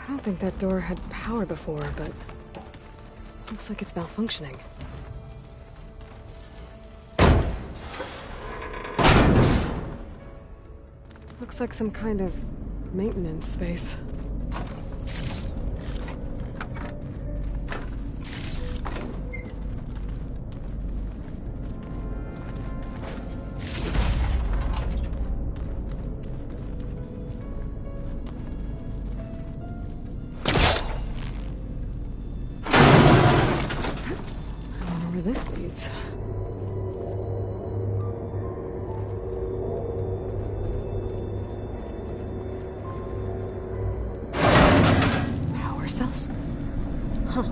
don't think that door had power before, but looks like it's malfunctioning. Looks like some kind of maintenance space. This leads. Power cells? Huh.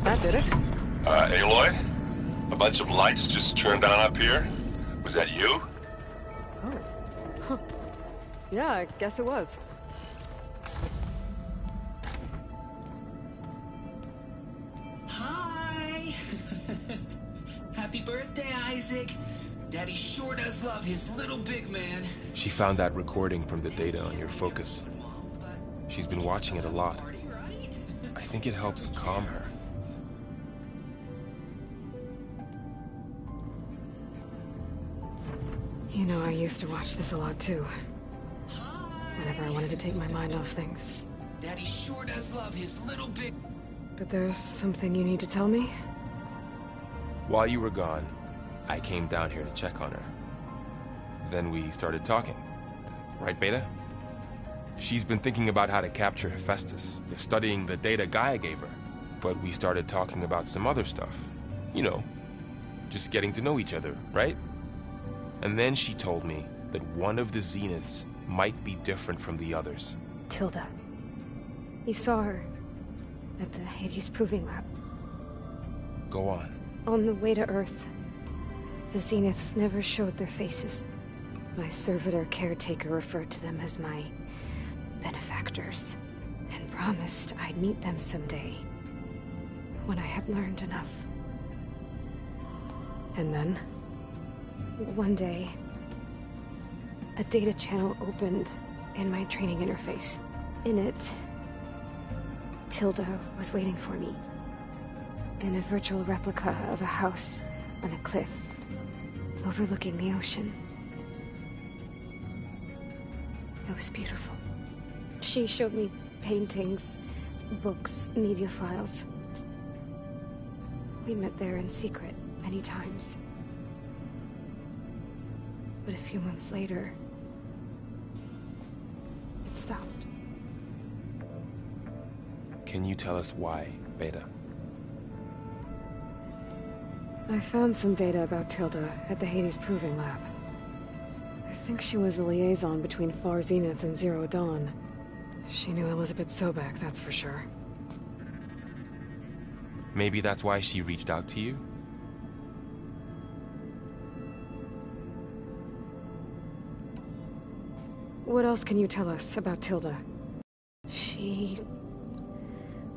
That did it. Aloy? A bunch of lights just turned on up here? Was that you? Oh. Huh. Yeah, I guess it was. Hi! Happy birthday, Isaac. Daddy sure does love his little big man. She found that recording from the data on your focus. She's been watching it a lot. I think it helps calm her. You know, I used to watch this a lot too. Whenever I wanted to take my mind off things. Daddy sure does love his little big... But there's something you need to tell me? While you were gone, I came down here to check on her. Then we started talking. Right, Beta? She's been thinking about how to capture Hephaestus, studying the data Gaia gave her. But we started talking about some other stuff. You know, just getting to know each other, right? And then she told me that one of the Zeniths might be different from the others. Tilda. You saw her at the Hades Proving Lab. Go on. On the way to Earth, the Zeniths never showed their faces. My servitor caretaker referred to them as my benefactors, and promised I'd meet them someday, when I had learned enough. And then? One day, a data channel opened in my training interface. In it, Tilda was waiting for me, in a virtual replica of a house on a cliff, overlooking the ocean. It was beautiful. She showed me paintings, books, media files. We met there in secret many times. But a few months later, it stopped. Can you tell us why, Beta? I found some data about Tilda at the Hades Proving Lab. I think she was the liaison between Far Zenith and Zero Dawn. She knew Elizabeth Sobek, that's for sure. Maybe that's why she reached out to you? What else can you tell us about Tilda? She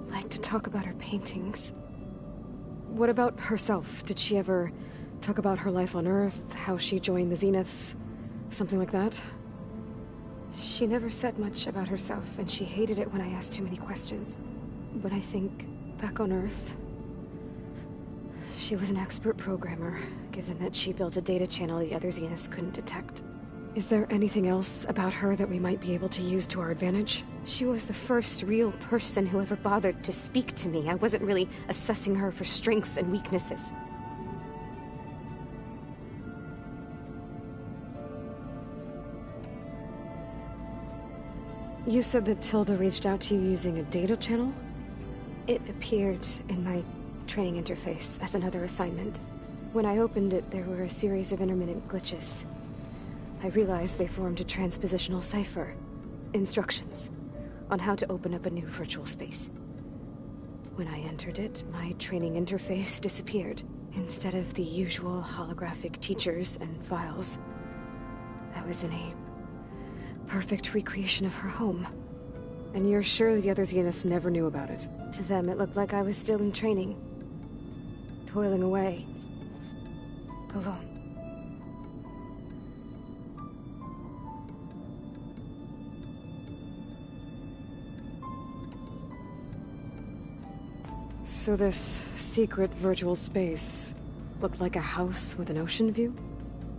liked to talk about her paintings. What about herself? Did she ever talk about her life on Earth, how she joined the Zeniths, something like that? She never said much about herself, and she hated it when I asked too many questions. But I think, back on Earth, she was an expert programmer, given that she built a data channel the other Zeniths couldn't detect. Is there anything else about her that we might be able to use to our advantage? She was the first real person who ever bothered to speak to me. I wasn't really assessing her for strengths and weaknesses. You said that Tilda reached out to you using a data channel? It appeared in my training interface as another assignment. When I opened it, there were a series of intermittent glitches. I realized they formed a transpositional cipher. Instructions on how to open up a new virtual space. When I entered it, my training interface disappeared. Instead of the usual holographic teachers and files, I was in a perfect recreation of her home. And you're sure the other Zeniths never knew about it? To them, it looked like I was still in training. Toiling away. Alone. So this secret virtual space looked like a house with an ocean view?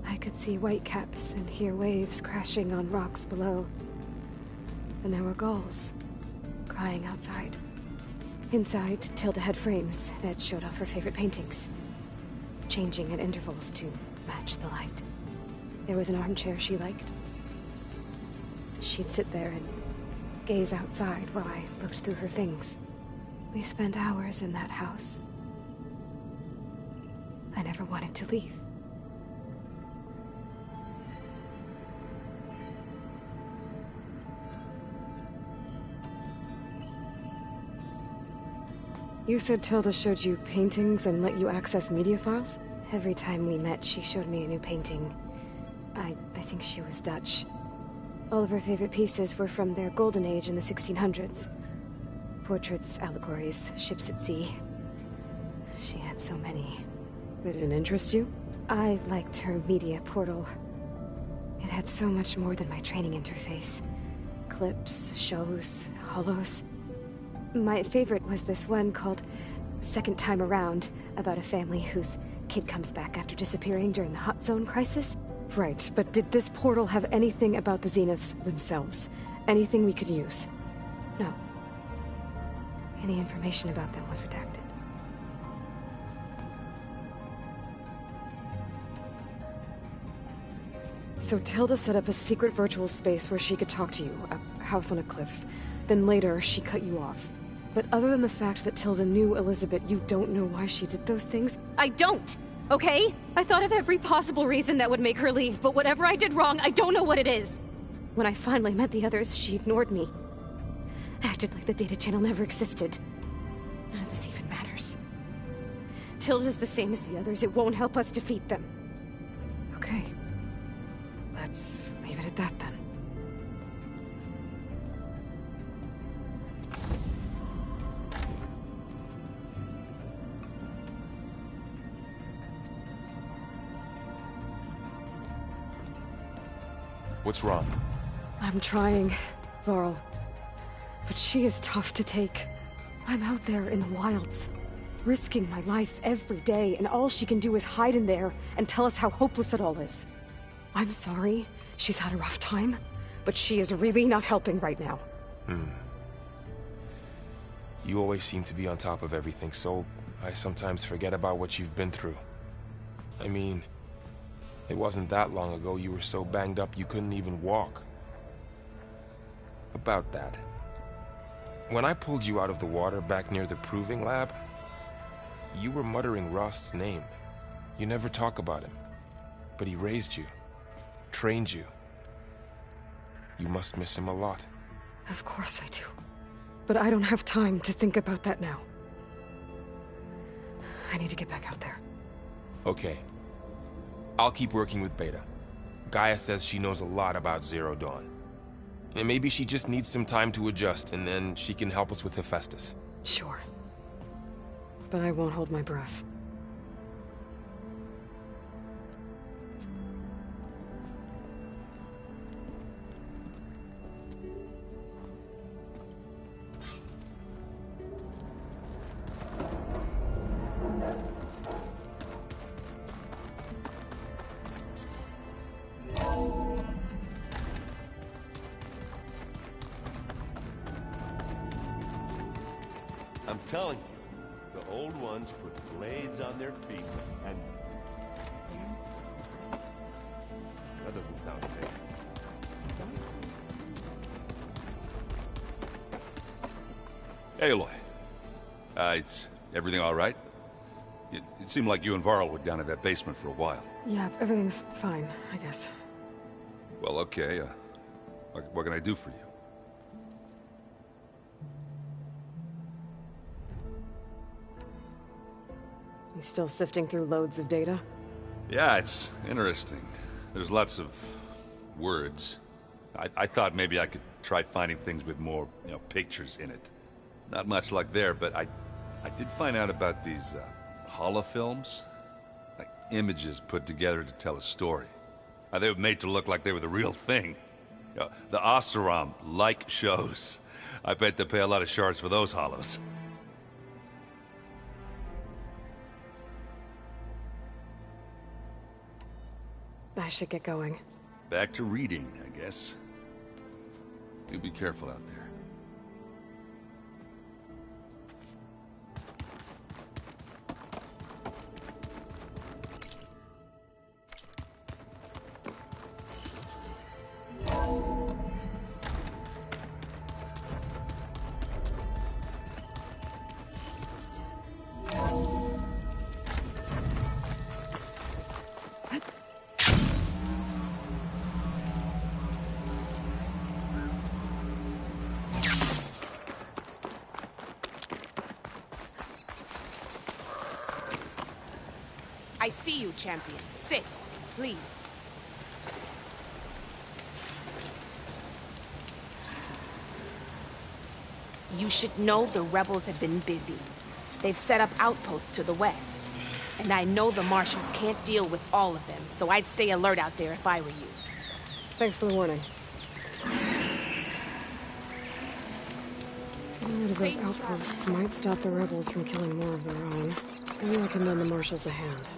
I could see whitecaps and hear waves crashing on rocks below. And there were gulls, crying outside. Inside, Tilda had frames that showed off her favorite paintings, changing at intervals to match the light. There was an armchair she liked. She'd sit there and gaze outside while I looked through her things. We spent hours in that house. I never wanted to leave. You said Tilda showed you paintings and let you access media files? Every time we met, she showed me a new painting. I think she was Dutch. All of her favorite pieces were from their golden age in the 1600s. Portraits, allegories, ships at sea. She had so many. They didn't interest you? I liked her media portal. It had so much more than my training interface. Clips, shows, holos. My favorite was this one called Second Time Around, about a family whose kid comes back after disappearing during the Hot Zone crisis. Right, but did this portal have anything about the Zeniths themselves? Anything we could use? No. Any information about them was redacted. So Tilda set up a secret virtual space where she could talk to you, a house on a cliff. Then later, she cut you off. But other than the fact that Tilda knew Elizabeth, you don't know why she did those things? I don't! Okay? I thought of every possible reason that would make her leave, but whatever I did wrong, I don't know what it is! When I finally met the others, she ignored me. Acted like the data channel never existed. None of this even matters. Tilda's the same as the others. It won't help us defeat them. Okay. Let's leave it at that then. What's wrong? I'm trying, Varl. But she is tough to take. I'm out there in the wilds, risking my life every day, and all she can do is hide in there and tell us how hopeless it all is. I'm sorry, she's had a rough time, but she is really not helping right now. You always seem to be on top of everything, so I sometimes forget about what you've been through. I mean, it wasn't that long ago you were so banged up you couldn't even walk. About that. When I pulled you out of the water back near the proving lab, you were muttering Rost's name. You never talk about him. But he raised you, trained you. You must miss him a lot. Of course I do. But I don't have time to think about that now. I need to get back out there. Okay. I'll keep working with Beta. Gaia says she knows a lot about Zero Dawn. And maybe she just needs some time to adjust, and then she can help us with Hephaestus. Sure. But I won't hold my breath. I'm telling you, the old ones put blades on their feet, and... That doesn't sound safe. Hey, Aloy. Is everything all right? It seemed like you and Varl were down in that basement for a while. Yeah, everything's fine, I guess. Well, okay, what can I do for you? You still sifting through loads of data? Yeah, it's interesting. There's lots of words. I thought maybe I could try finding things with more, pictures in it. Not much luck there, but I did find out about these holofilms. Like images put together to tell a story. They were made to look like they were the real thing. The Oseram-like shows. I bet they pay a lot of shards for those hollows. I should get going. Back to reading, I guess. You be careful out there. I see you, champion. Sit, please. You should know the rebels have been busy. They've set up outposts to the west. And I know the marshals can't deal with all of them, so I'd stay alert out there if I were you. Thanks for the warning. Getting rid of those outposts might stop the rebels from killing more of their own. Maybe I can lend the marshals a hand.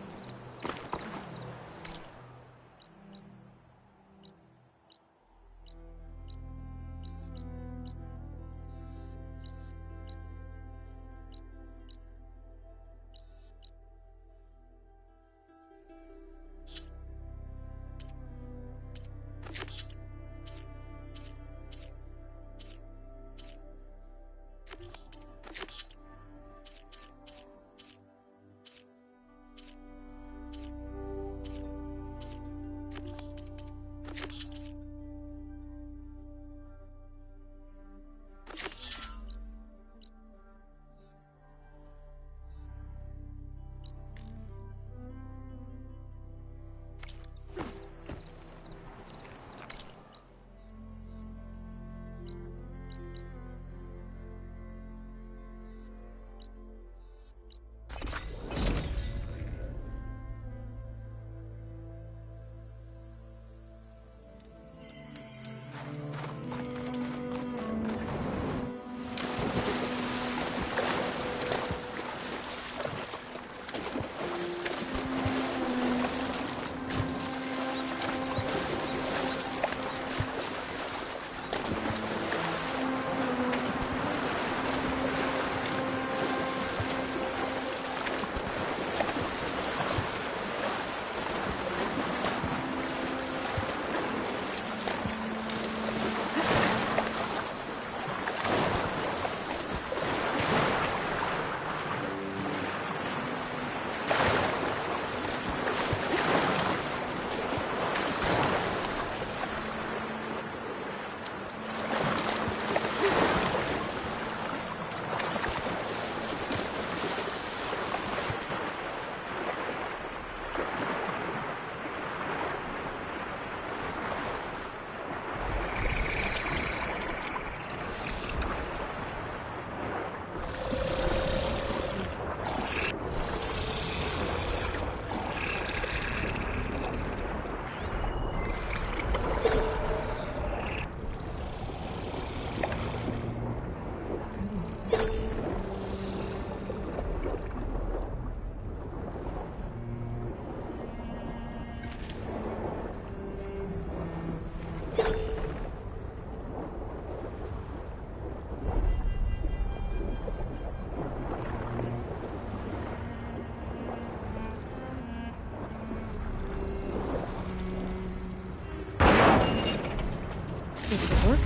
Did it work?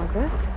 about this.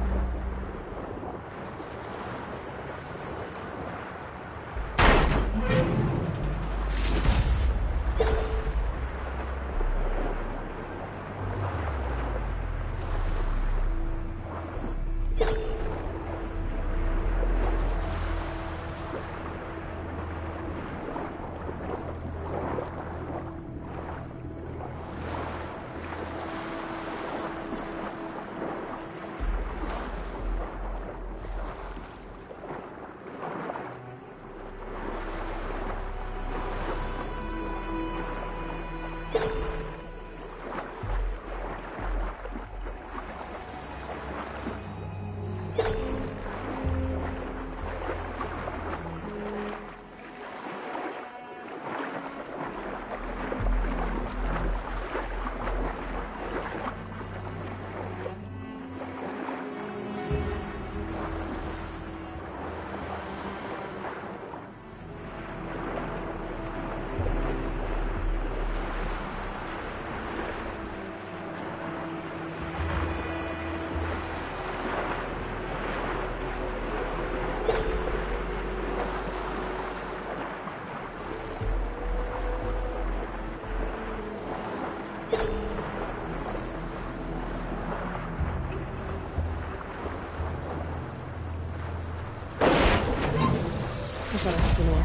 I gotta have more.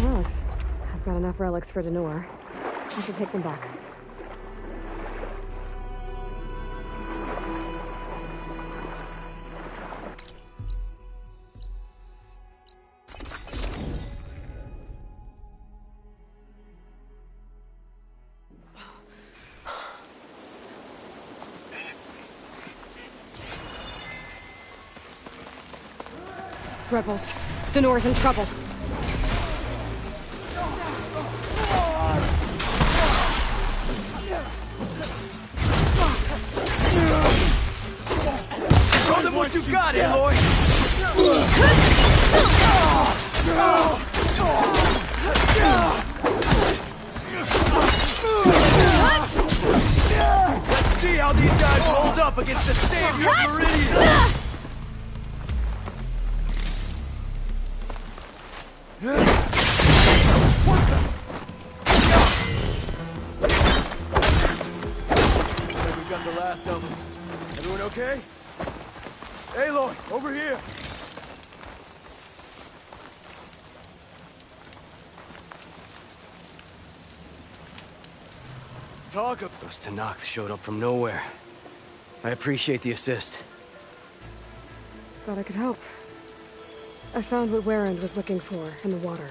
Relics. I've got enough relics for Denor. I should take them back. Rebels. Denor's in trouble. Show them what you got, Aloy! Let's see how these guys hold up against the savior of Meridian! We've got the last of them. Everyone okay? Aloy, over here! Talk of those Tanakh showed up from nowhere. I appreciate the assist. Thought I could help. I found what Warren was looking for in the water.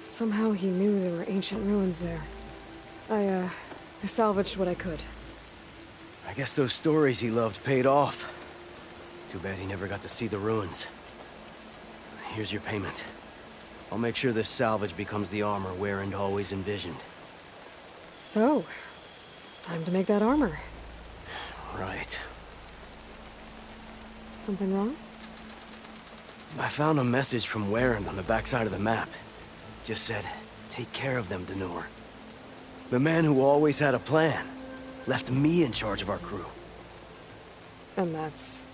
Somehow he knew there were ancient ruins there. I salvaged what I could. I guess those stories he loved paid off. Too bad he never got to see the ruins. Here's your payment. I'll make sure this salvage becomes the armor Warren always envisioned. So, time to make that armor. Right. Something wrong? I found a message from Warren on the backside of the map. Just said, take care of them, Denor. The man who always had a plan. Left me in charge of our crew. And that's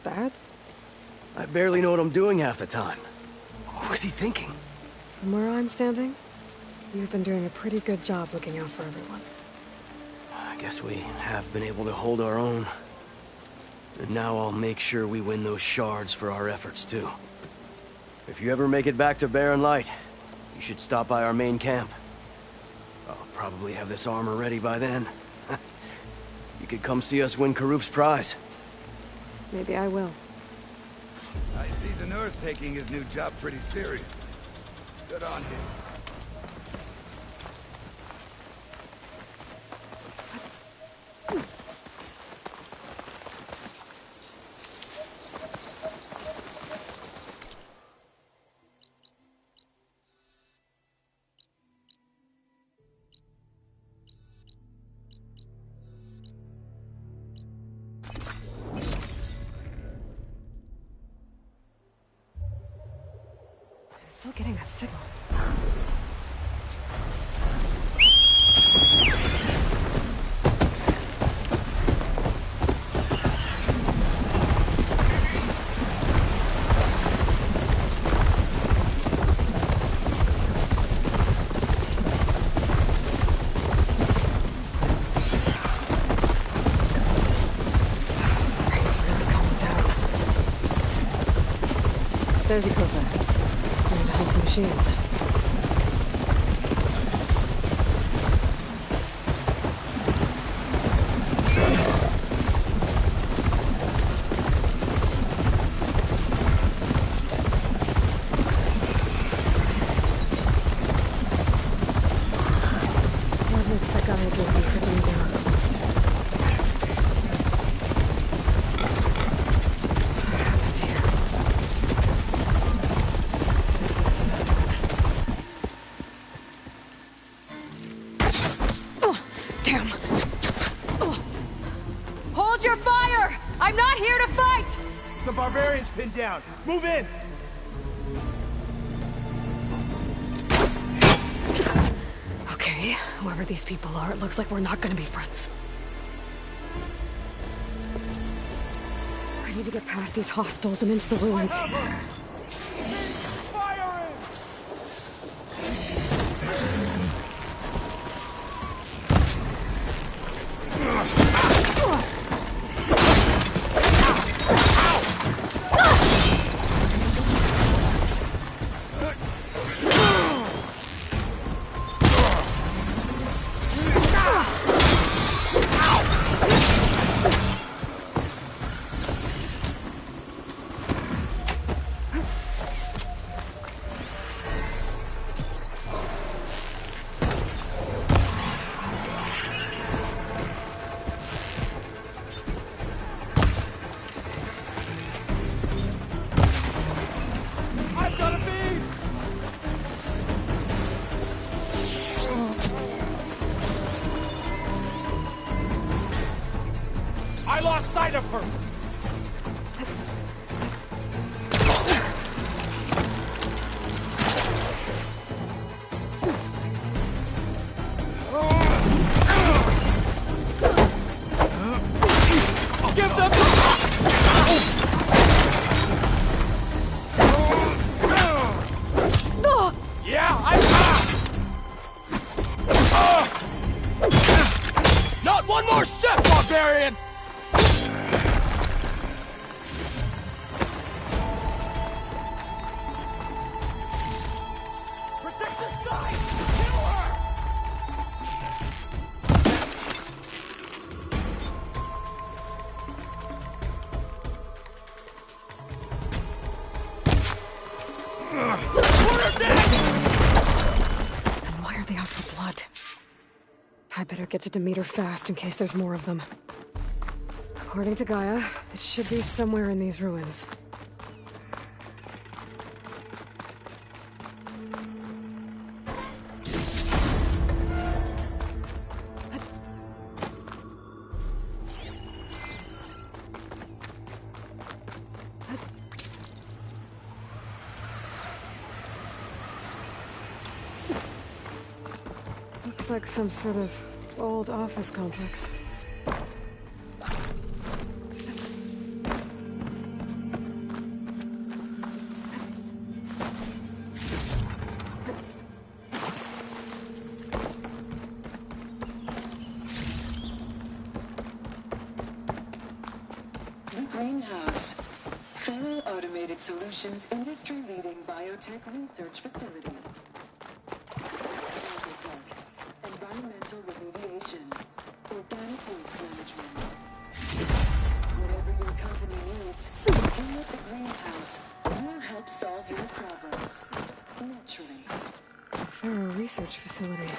bad? I barely know what I'm doing half the time. What was he thinking? From where I'm standing, you've been doing a pretty good job looking out for everyone. I guess we have been able to hold our own. And now I'll make sure we win those shards for our efforts, too. If you ever make it back to Barren Light, you should stop by our main camp. I'll probably have this armor ready by then. You could come see us win Karuf's prize. Maybe I will. I see the nurse taking his new job pretty serious. Good on him. Still getting that signal. Brain's really going down. There's Ikofa. Behind some machines. What makes that guy give me pretty near close? What happened here? Guess that's another one. Oh, damn. Oh. Hold your fire! I'm not here to fight! The barbarian's pinned down. Move in! Okay, whoever these people are, it looks like we're not gonna be friends. I need to get past these hostiles and into the ruins. I lost sight of her! Give them... Yeah, not one more step, barbarian! Protect this guy! Kill her! And why are they out for blood? I better get to Demeter fast in case there's more of them. According to Gaia, it should be somewhere in these ruins. Looks like some sort of old office complex. Solutions industry-leading biotech research facility. Environmental remediation. Organic waste management. Whatever your company needs, here at the greenhouse, we'll help solve your problems. Naturally. Faro research facility.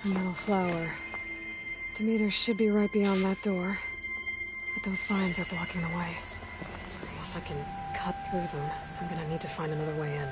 A metal flower. Demeter should be right beyond that door. But those vines are blocking the way. Unless I can cut through them, I'm gonna need to find another way in.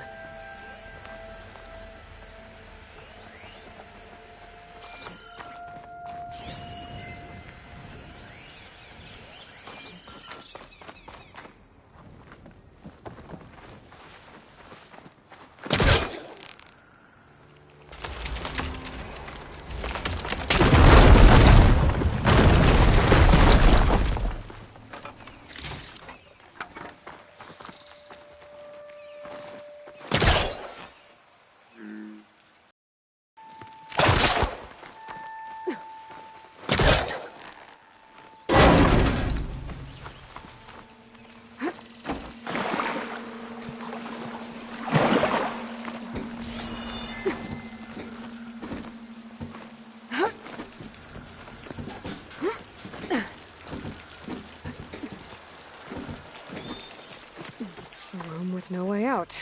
With no way out.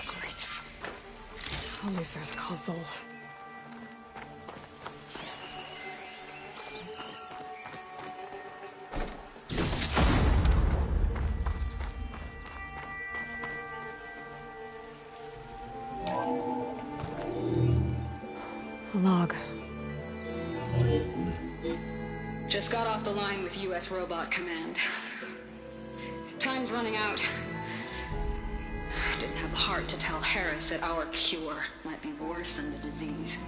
Great. At least there's a console. A log. Just got off the line with U.S. Robot Command. Time's running out. Didn't have the heart to tell Harris that our cure might be worse than the disease.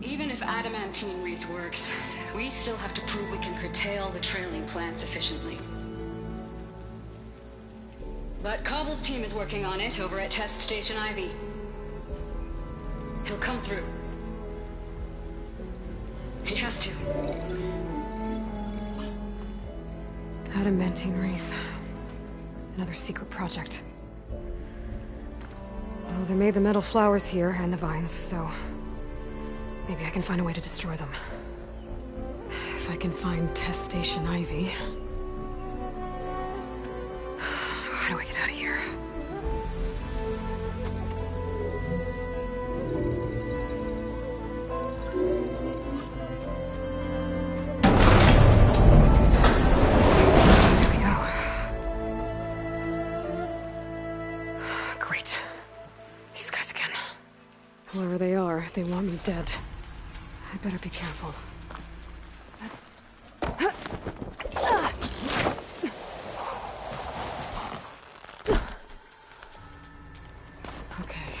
Even if adamantine wreath works, we still have to prove we can curtail the trailing plants efficiently. But Cobble's team is working on it over at Test Station Ivy. He'll come through. He has to. Adamantine wreath. Another secret project. Well, they made the metal flowers here and the vines, so maybe I can find a way to destroy them. If I can find Test Station Ivy. How do I get out of here? Whoever they are, they want me dead. I better be careful. Okay.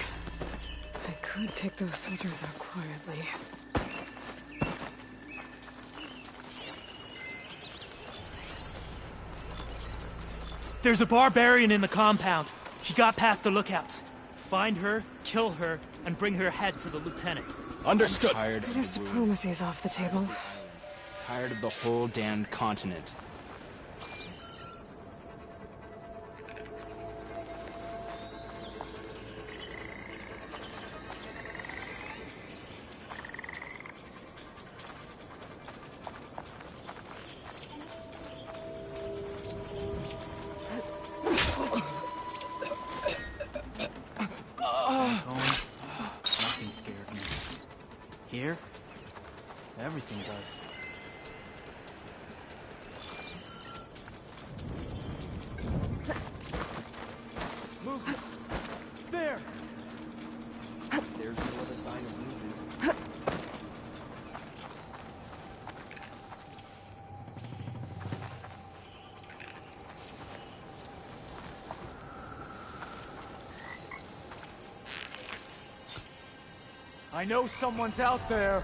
I could take those soldiers out quietly. There's a barbarian in the compound. She got past the lookouts. Find her, kill her, and bring her head to the lieutenant. Understood. I guess diplomacy's off the table. Tired of the whole damned continent. Nothing scared me. Here, everything does. Move! There! There's no other sign of movement. I know someone's out there.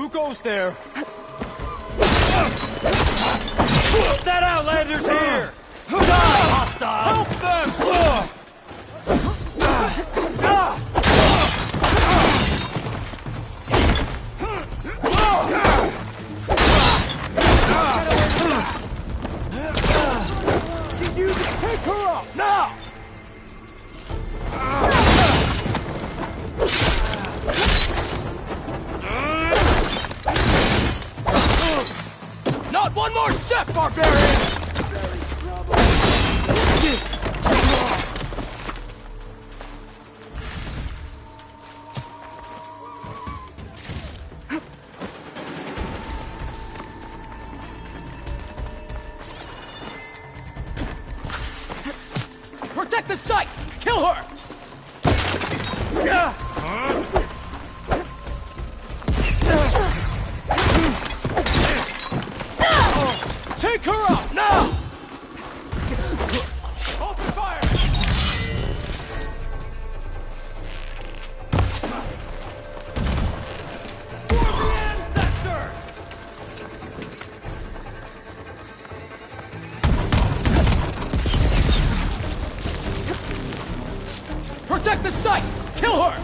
Who goes there? That Outlander's here! Die, hostile! Help them! You take her up now! Not one more step, barbarian! Protect the site! Kill her! Take her up, now! Open fire! For the ancestors! Protect the site! Kill her!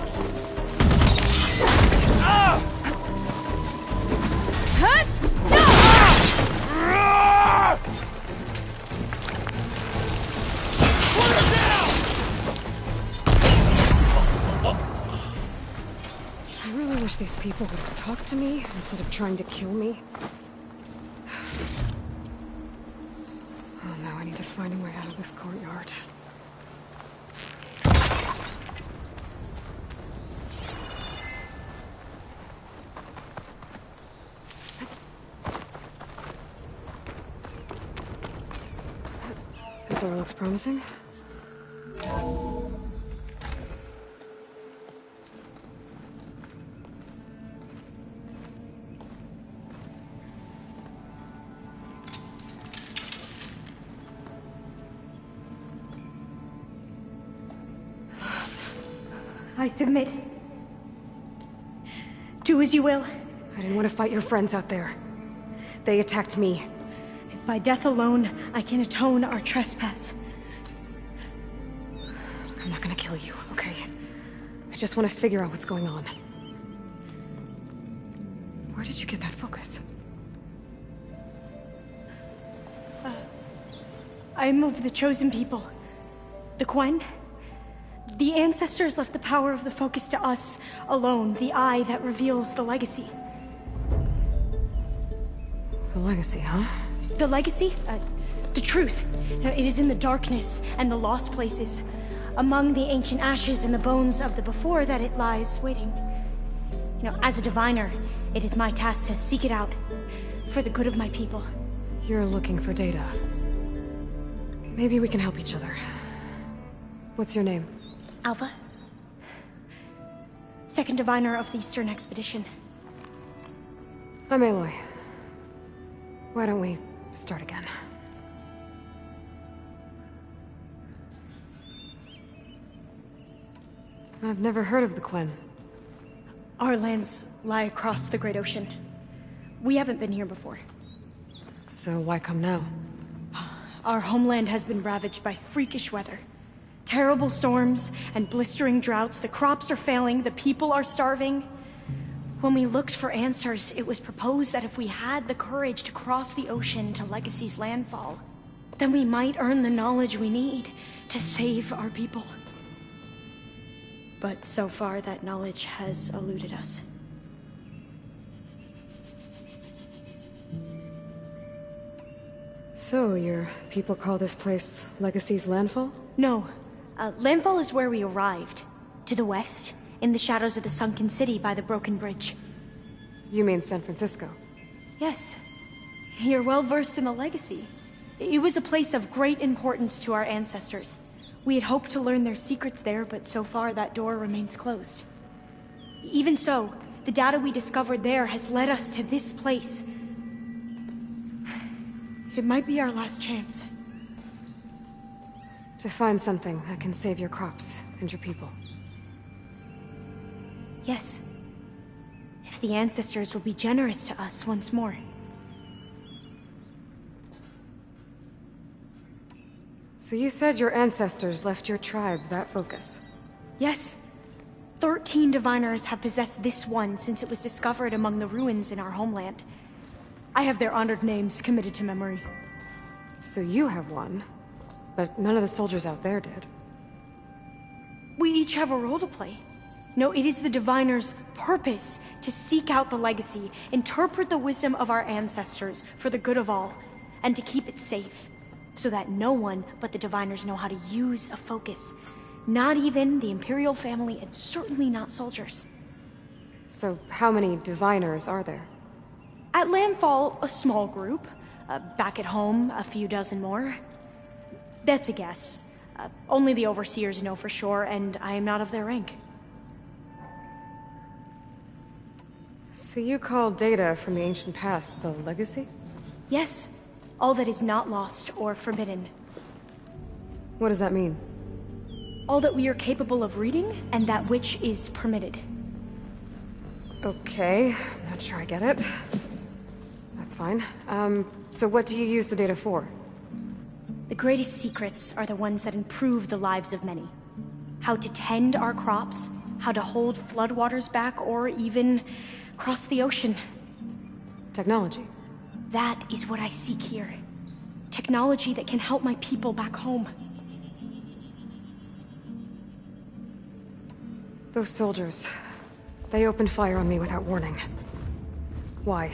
I really wish these people would have talked to me instead of trying to kill me. Oh, now I need to find a way out of this courtyard. The door looks promising. I submit. Do as you will. I didn't want to fight your friends out there. They attacked me. If by death alone I can atone our trespass. I'm not gonna kill you, okay? I just want to figure out what's going on. Where did you get that focus? I am of the chosen people. The Quen. The ancestors left the power of the focus to us alone, the eye that reveals the legacy. The legacy, huh? The legacy? The truth. It is in the darkness and the lost places. Among the ancient ashes and the bones of the before that it lies waiting. As a diviner, it is my task to seek it out. For the good of my people. You're looking for data. Maybe we can help each other. What's your name? Alpha. Second diviner of the Eastern Expedition. I'm Aloy. Why don't we start again? I've never heard of the Quen. Our lands lie across the Great Ocean. We haven't been here before. So why come now? Our homeland has been ravaged by freakish weather. Terrible storms and blistering droughts. The crops are failing, the people are starving. When we looked for answers, it was proposed that if we had the courage to cross the ocean to Legacy's landfall, then we might earn the knowledge we need to save our people. But so far, that knowledge has eluded us. So, your people call this place Legacy's landfall? No. Landfall is where we arrived. To the west, in the shadows of the sunken city by the broken bridge. You mean San Francisco? Yes. You're well versed in the Legacy. It was a place of great importance to our ancestors. We had hoped to learn their secrets there, but so far that door remains closed. Even so, the data we discovered there has led us to this place. It might be our last chance. To find something that can save your crops and your people. Yes. If if the ancestors will be generous to us once more. So you said your ancestors left your tribe that focus? Yes. 13 diviners have possessed this one since it was discovered among the ruins in our homeland. I have their honored names committed to memory. So you have one, but none of the soldiers out there did. We each have a role to play. No, it is the diviner's purpose to seek out the legacy, interpret the wisdom of our ancestors for the good of all, and to keep it safe, so that no one but the diviners know how to use a focus. Not even the Imperial family, and certainly not soldiers. So how many diviners are there? At Landfall, a small group. Back at home, a few dozen more. That's a guess. Only the overseers know for sure, and I am not of their rank. So you call data from the ancient past the legacy? Yes. All that is not lost or forbidden. What does that mean? All that we are capable of reading, and that which is permitted. Okay, I'm not sure I get it. That's fine. So what do you use the data for? The greatest secrets are the ones that improve the lives of many. How to tend our crops, how to hold floodwaters back, or even cross the ocean. Technology. That is what I seek here. Technology that can help my people back home. Those soldiers, they opened fire on me without warning. Why?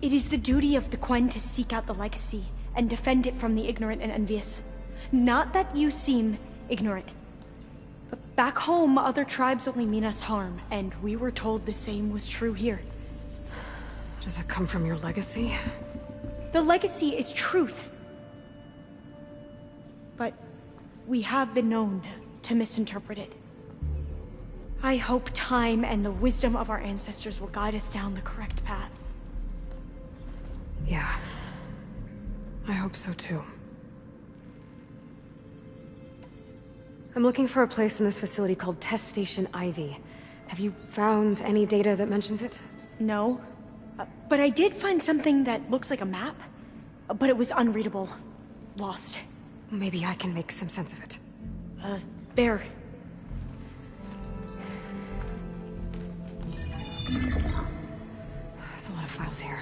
It is the duty of the Quen to seek out the legacy and defend it from the ignorant and envious. Not that you seem ignorant. But back home, other tribes only mean us harm, and we were told the same was true here. Does that come from your legacy? The legacy is truth. But we have been known to misinterpret it. I hope time and the wisdom of our ancestors will guide us down the correct path. Yeah. I hope so too. I'm looking for a place in this facility called Test Station Ivy. Have you found any data that mentions it? No. But I did find something that looks like a map. But it was unreadable. Lost. Maybe I can make some sense of it. There. There's a lot of files here.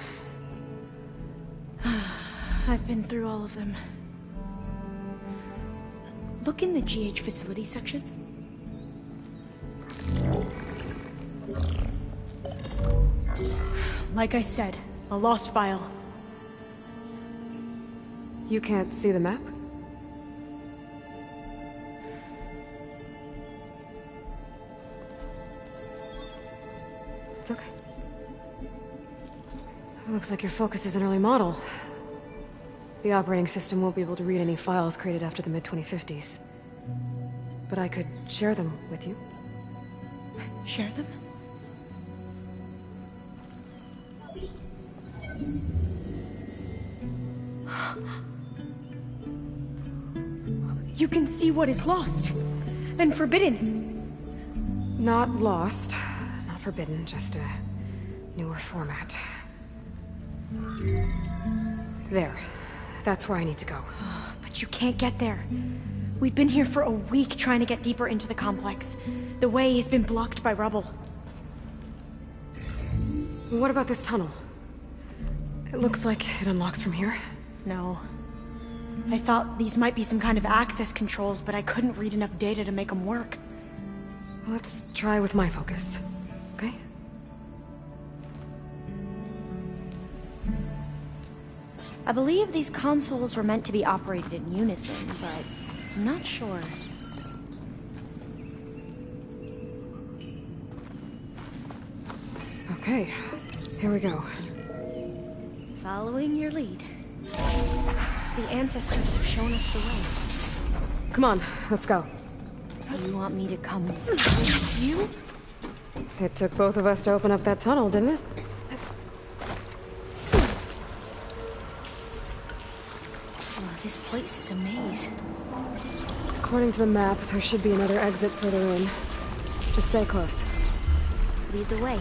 I've been through all of them. Look in the GH facility section. Like I said, a lost file. You can't see the map? It's okay. It looks like your focus is an early model. The operating system won't be able to read any files created after the mid-2050s. But I could share them with you. Share them? You can see what is lost and forbidden. Not lost, not forbidden, just a newer format. There. That's where I need to go. But you can't get there. We've been here for a week trying to get deeper into the complex. The way has been blocked by rubble. What about this tunnel? It looks like it unlocks from here. No. I thought these might be some kind of access controls, but I couldn't read enough data to make them work. Let's try with my focus, okay? I believe these consoles were meant to be operated in unison, but I'm not sure. Okay, here we go. Following your lead. The ancestors have shown us the way. Come on, let's go. You want me to come with you? It took both of us to open up that tunnel, didn't it? Oh, this place is a maze. According to the map, there should be another exit further in. Just stay close. lead the way.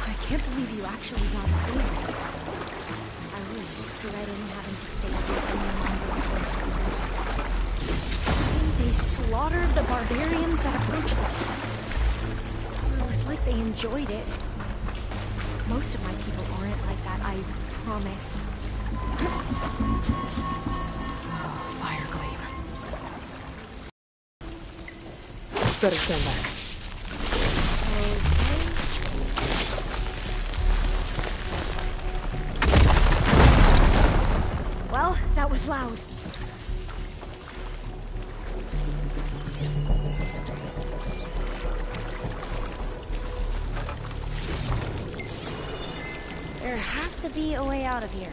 I can't believe you actually got a favor. I wish, dreading having to stay here any longer with those soldiers. They slaughtered the barbarians that approached the city. It was like they enjoyed it. Most of my people aren't like that, I promise. Fire gleam. Better stand back. Well, that was loud. There has to be a way out of here.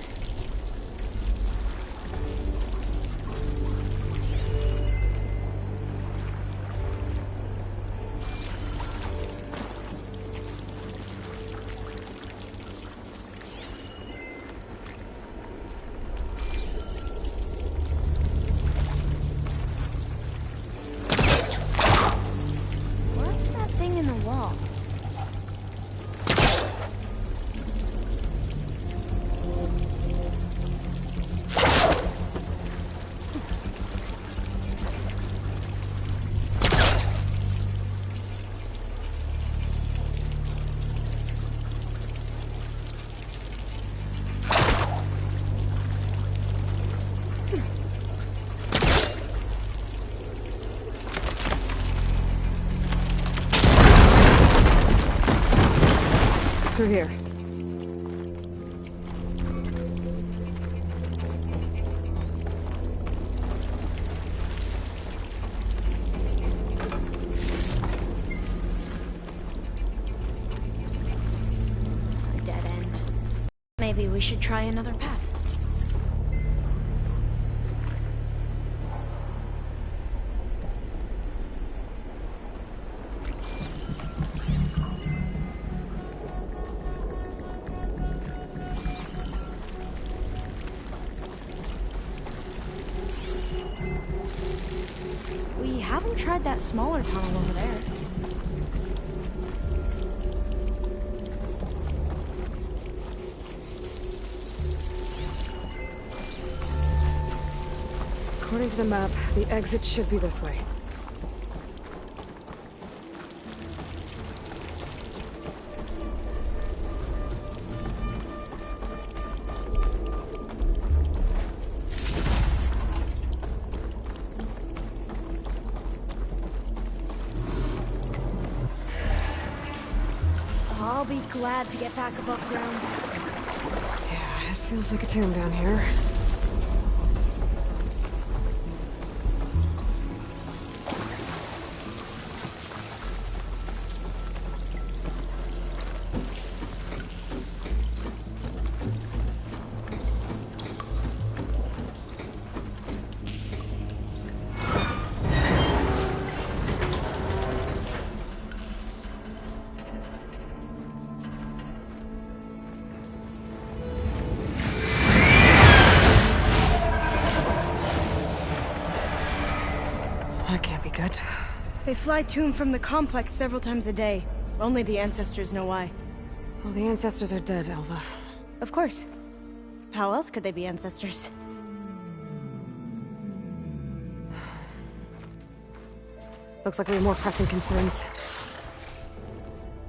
What's that thing in the wall? Through here. A dead end. Maybe we should try another path. We haven't tried that smaller tunnel over there. According to the map, the exit should be this way. I'll be glad to get back above ground. Yeah, it feels like a tomb down here. That can't be good. They fly to and from the complex several times a day. Only the ancestors know why. Well, the ancestors are dead, Elva. Of course. How else could they be ancestors? Looks like we have more pressing concerns.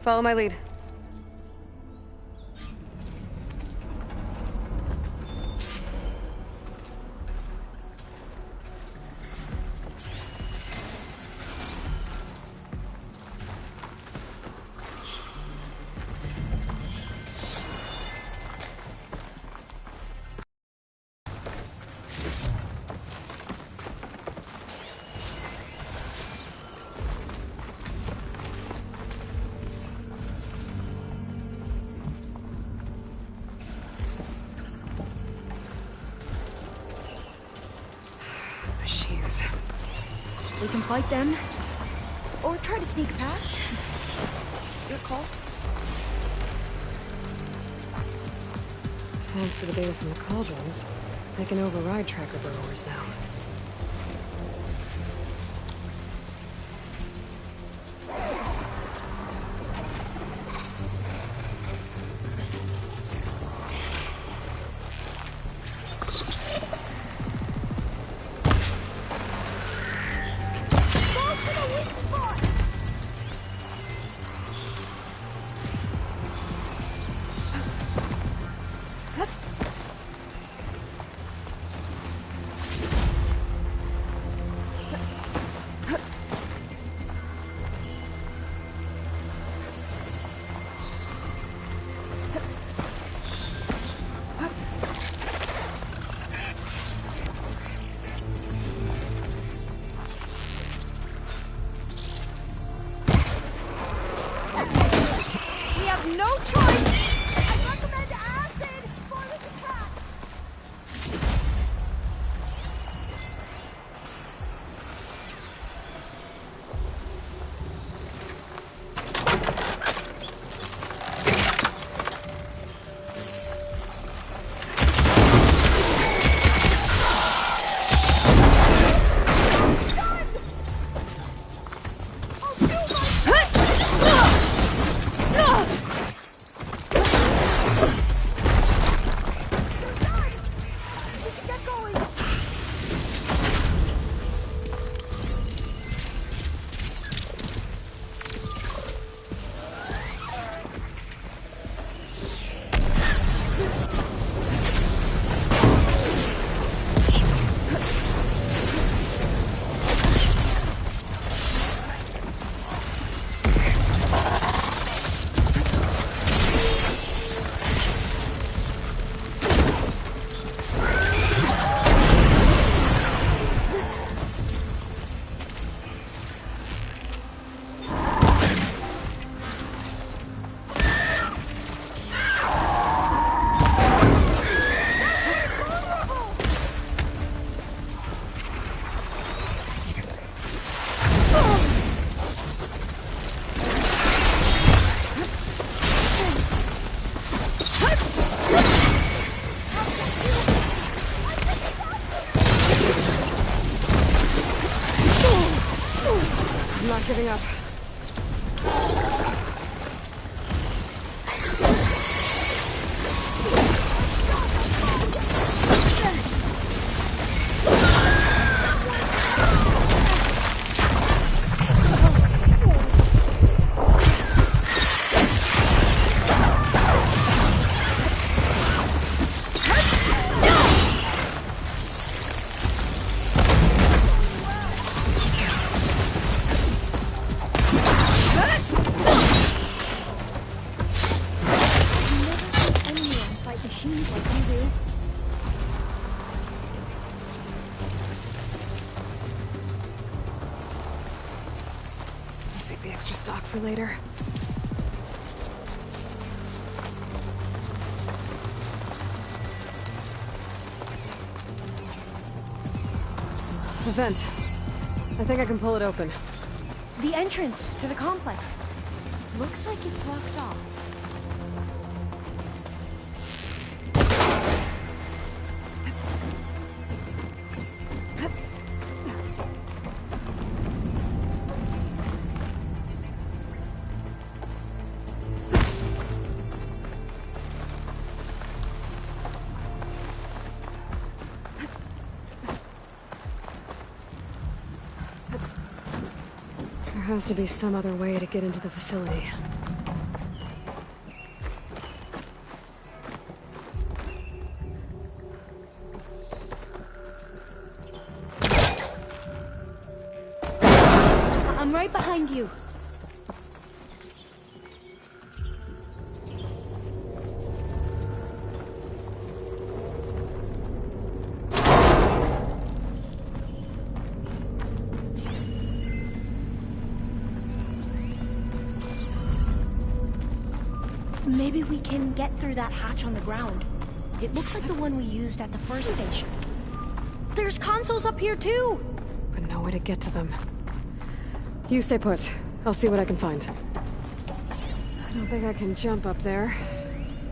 Follow my lead. Machines. We can fight them, or try to sneak past. Your call? Thanks to the data from the cauldrons, I can override tracker burrowers now. Giving up. Save the extra stock for later. The vent. I think I can pull it open. The entrance to the complex. Looks like it's locked off. There has to be some other way to get into the facility. I'm right behind you. Maybe we can get through that hatch on the ground. It looks like the one we used at the first station. There's consoles up here too! But no way to get to them. You stay put. I'll see what I can find. don't think I can jump up there.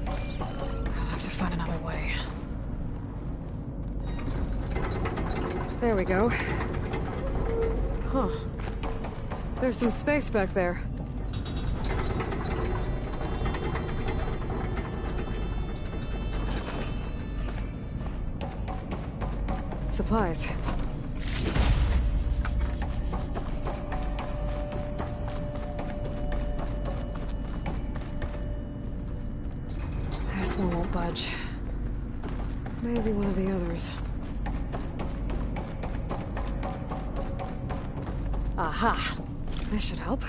I'll have to find another way. There we go. Huh. There's some space back there. Supplies. This one won't budge. Maybe one of the others. Aha! This should help.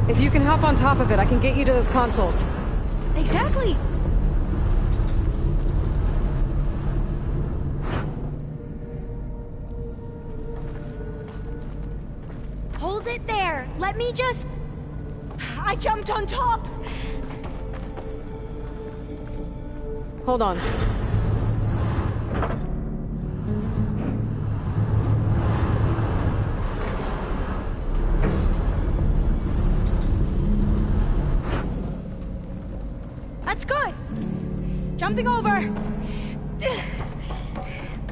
If you can hop on top of it, I can get you to those consoles. Exactly! Hold it there! Let me just... I jumped on top! Hold on. That's good! Jumping over!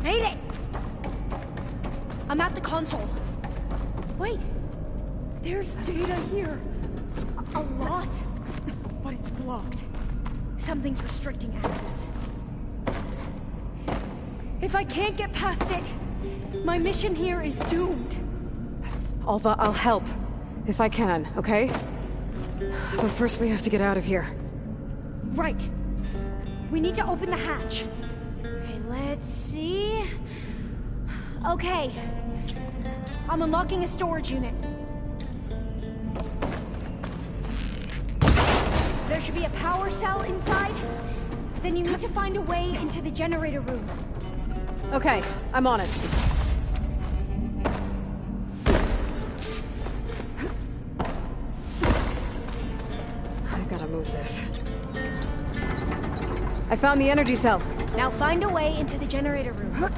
Made it! I'm at the console. Wait! There's data here. A lot. But it's blocked. Something's restricting access. If I can't get past it, my mission here is doomed. Alva, I'll help. If I can, okay? But first we have to get out of here. Right. We need to open the hatch. Okay, let's see... Okay. I'm unlocking a storage unit. There should be a power cell inside. Then you need to find a way into the generator room. Okay, I'm on it. I gotta move this. I found the energy cell. Now find a way into the generator room.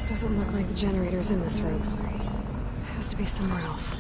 Doesn't look like the generator's in this room. It has to be somewhere else.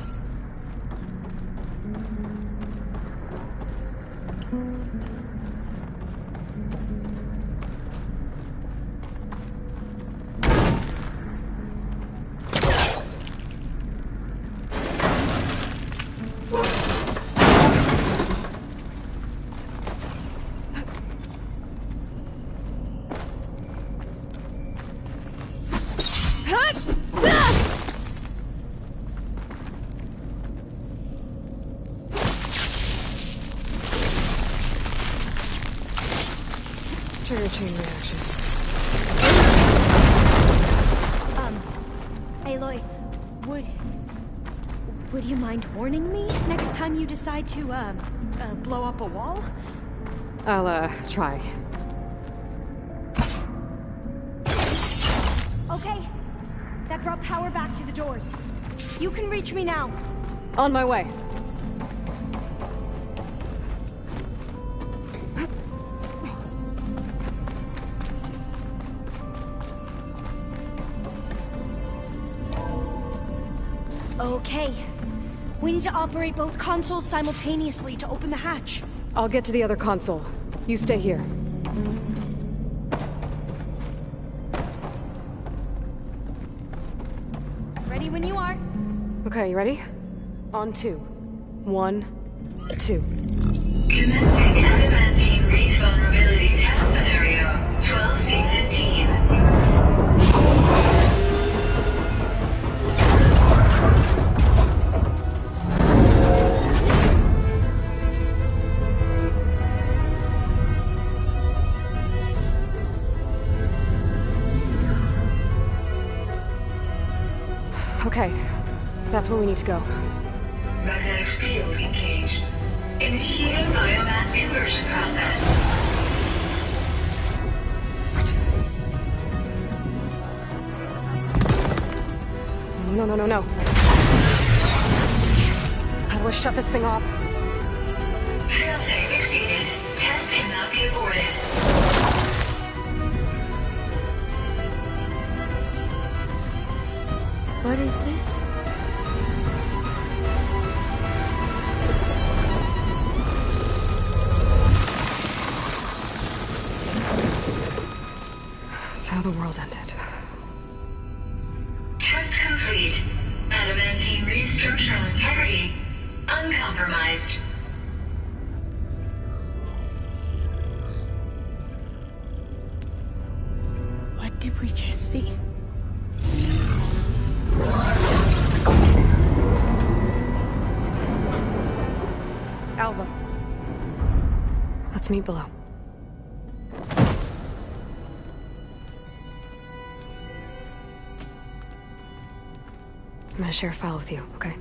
Trigger chain reaction. Aloy, would you mind warning me next time you decide to, blow up a wall? I'll, try. Okay. That brought power back to the doors. You can reach me now. On my way. Okay. We need to operate both consoles simultaneously to open the hatch. I'll get to the other console. You stay here. Ready when you are. Okay, you ready? On 2. 1, 2. Commencing adamantine wraith vulnerability test scenario 12C15. Okay. That's where we need to go. Magnetic field engaged. Initiating biomass conversion process. What? No. How do I shut this thing off? Failsafe exceeded. Test cannot be aborted. What is this? That's how the world ended. Test complete. Adamantine reed structural integrity uncompromised. What did we just see? Alva. Let's meet below. I'm gonna share a file with you, okay?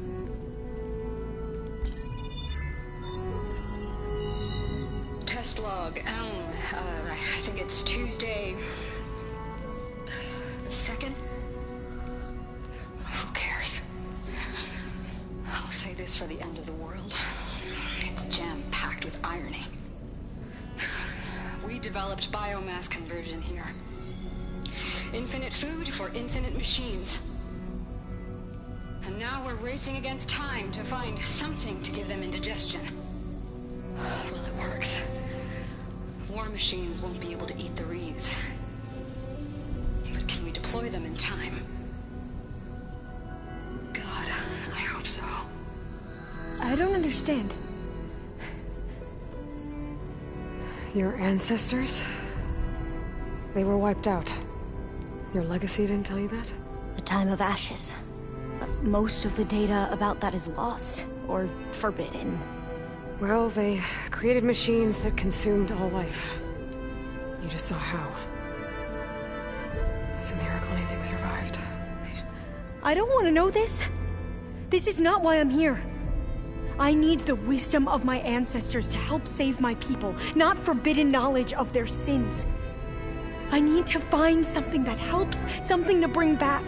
Test log, I think it's Tuesday... the 2nd? Who cares? I'll say this for the end of the world. It's jam-packed with irony. We developed biomass conversion here. Infinite food for infinite machines. And now we're racing against time to find something to give them indigestion. Well, it works. War machines won't be able to eat the wreaths. But can we deploy them in time? God, I hope so. I don't understand. Your ancestors? They were wiped out. Your legacy didn't tell you that? The time of ashes. But most of the data about that is lost, or forbidden. Well, they created machines that consumed all life. You just saw how. It's a miracle anything survived. I don't want to know this. This is not why I'm here. I need the wisdom of my ancestors to help save my people, not forbidden knowledge of their sins. I need to find something that helps, something to bring back.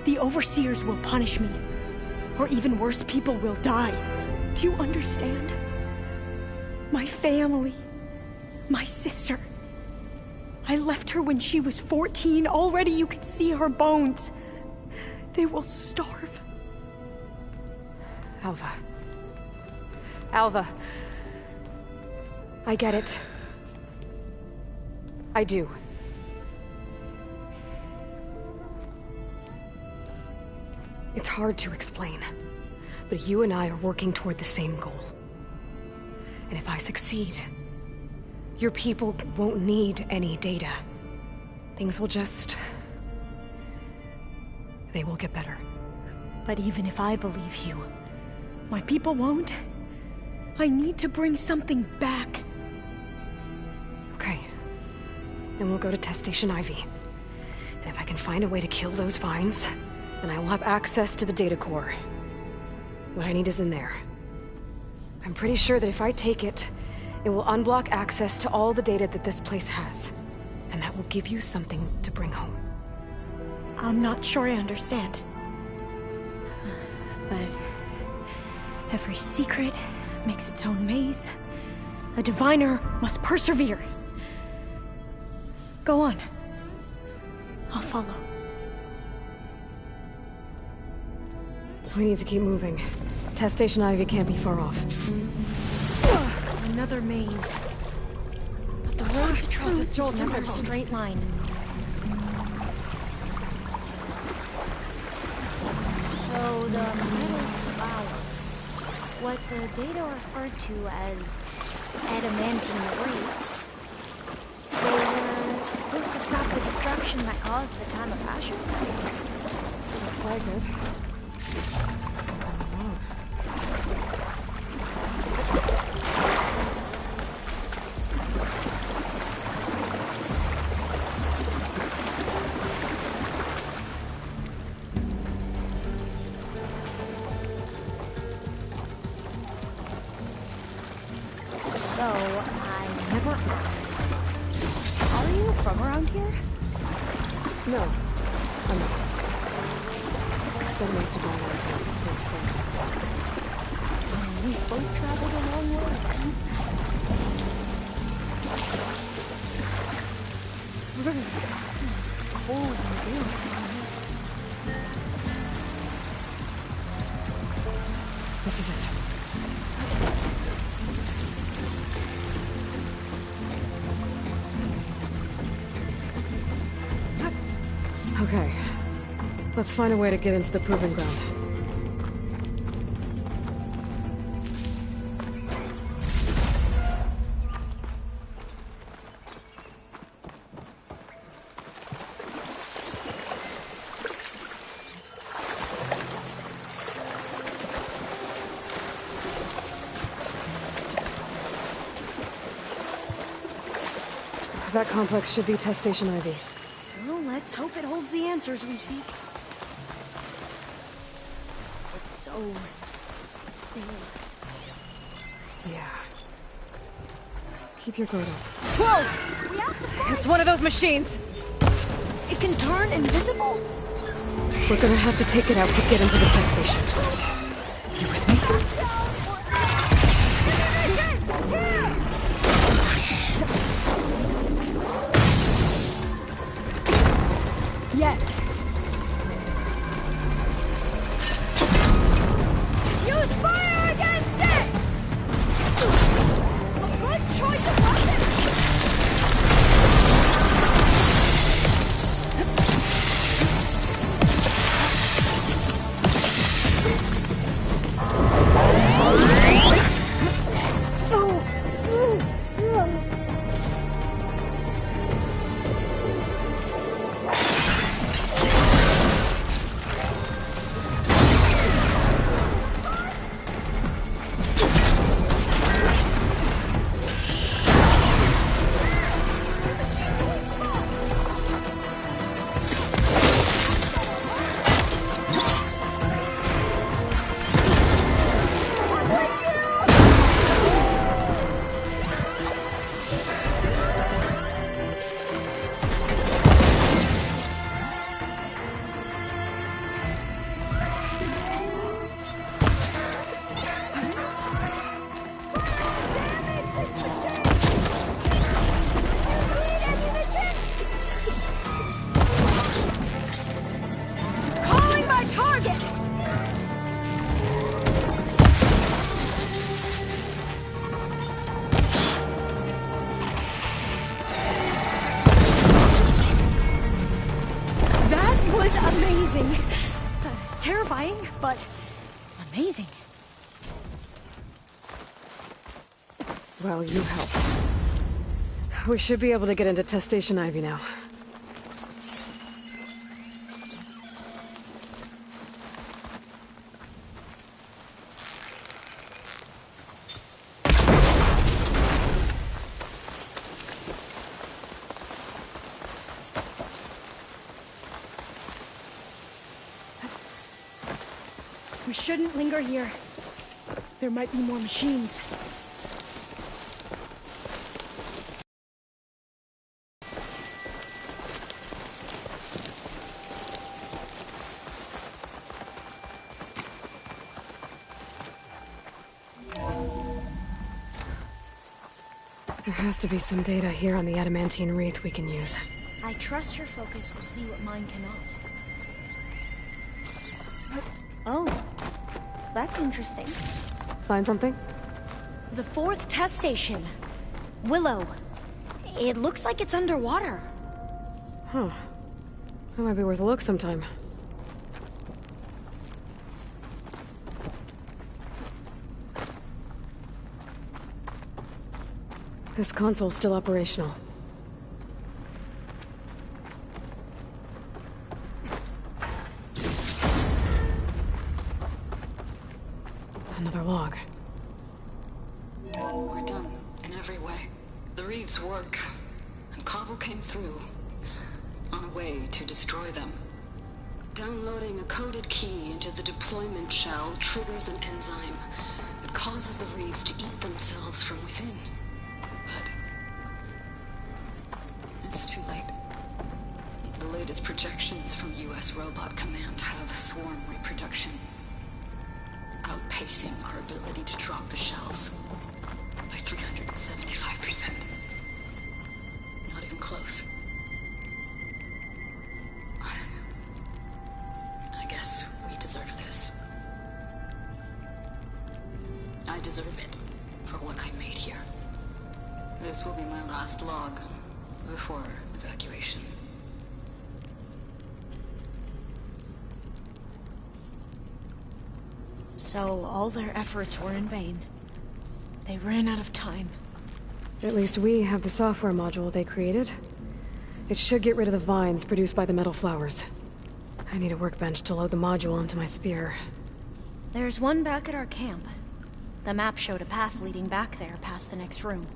The overseers will punish me. Or even worse, people will die. Do you understand? My family. My sister. I left her when she was 14. Already you could see her bones. They will starve. Alva. Alva. I get it. I do. It's hard to explain, but you and I are working toward the same goal. And if I succeed, your people won't need any data. Things will just... they will get better. But even if I believe you, my people won't. I need to bring something back. Okay. Then we'll go to Test Station Ivy. And if I can find a way to kill those vines, then I will have access to the data core. What I need is in there. I'm pretty sure that if I take it, it will unblock access to all the data that this place has. And that will give you something to bring home. I'm not sure I understand. But every secret makes its own maze. A diviner must persevere. Go on. I'll follow. We need to keep moving. Test Station Ivy can't be far off. Another maze. But the road to truth is never a straight line. So the metal flowers, what the data referred to as adamantine wraiths, they were supposed to stop the destruction that caused the time of ashes? Looks like it. Something wrong. around here? No, I'm not. Spent most of my life in PS5. We both traveled a long way. Cold and damp. This is it. Okay. Let's find a way to get into the proving ground. That complex should be test station Ivy. Well, let's hope it holds the answers we seek. It's so... Yeah. Keep your guard up. Whoa! We have to fight! It's one of those machines! It can turn invisible? We're gonna have to take it out to get into the test station. You with me? Yes. Use fire against it! A good choice of weapon! Terrifying, but amazing. Well, you helped. We should be able to get into test station Ivy now. We shouldn't linger here. There might be more machines. There has to be some data here on the adamantine wreath we can use. I trust your focus will see what mine cannot. Oh, that's interesting. Find something? The 4th test station. Willow. It looks like it's underwater. Huh. That might be worth a look sometime. This console's still operational. Another log. We're done, in every way. The wreaths work, and Cobble came through, on a way to destroy them. Downloading a coded key into the deployment shell triggers an enzyme that causes the wreaths to eat themselves from within. But it's too late. latest projections from U.S. Robot Command have swarm reproduction outpacing our ability to drop the shells by 375%. Not even close. I guess we deserve this. I deserve it for what I made here. This will be my last log before evacuation. So all their efforts were in vain. They ran out of time. At least we have the software module they created. It should get rid of the vines produced by the metal flowers. I need a workbench to load the module onto my spear. There's one back at our camp. The map showed a path leading back there past the next room.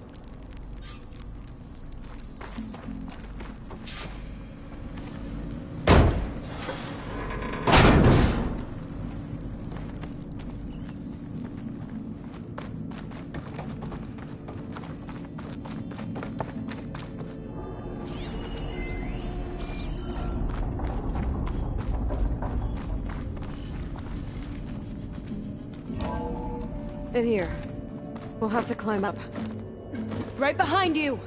In here. We'll have to climb up. Right behind you!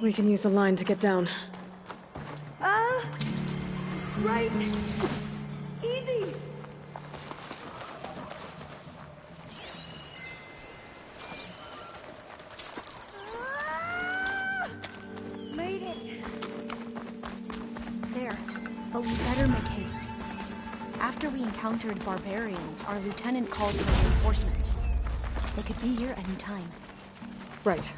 We can use the line to get down. Right. Easy. Made it. There. But we better make haste. After we encountered barbarians, our lieutenant called for reinforcements. They could be here any time. Right.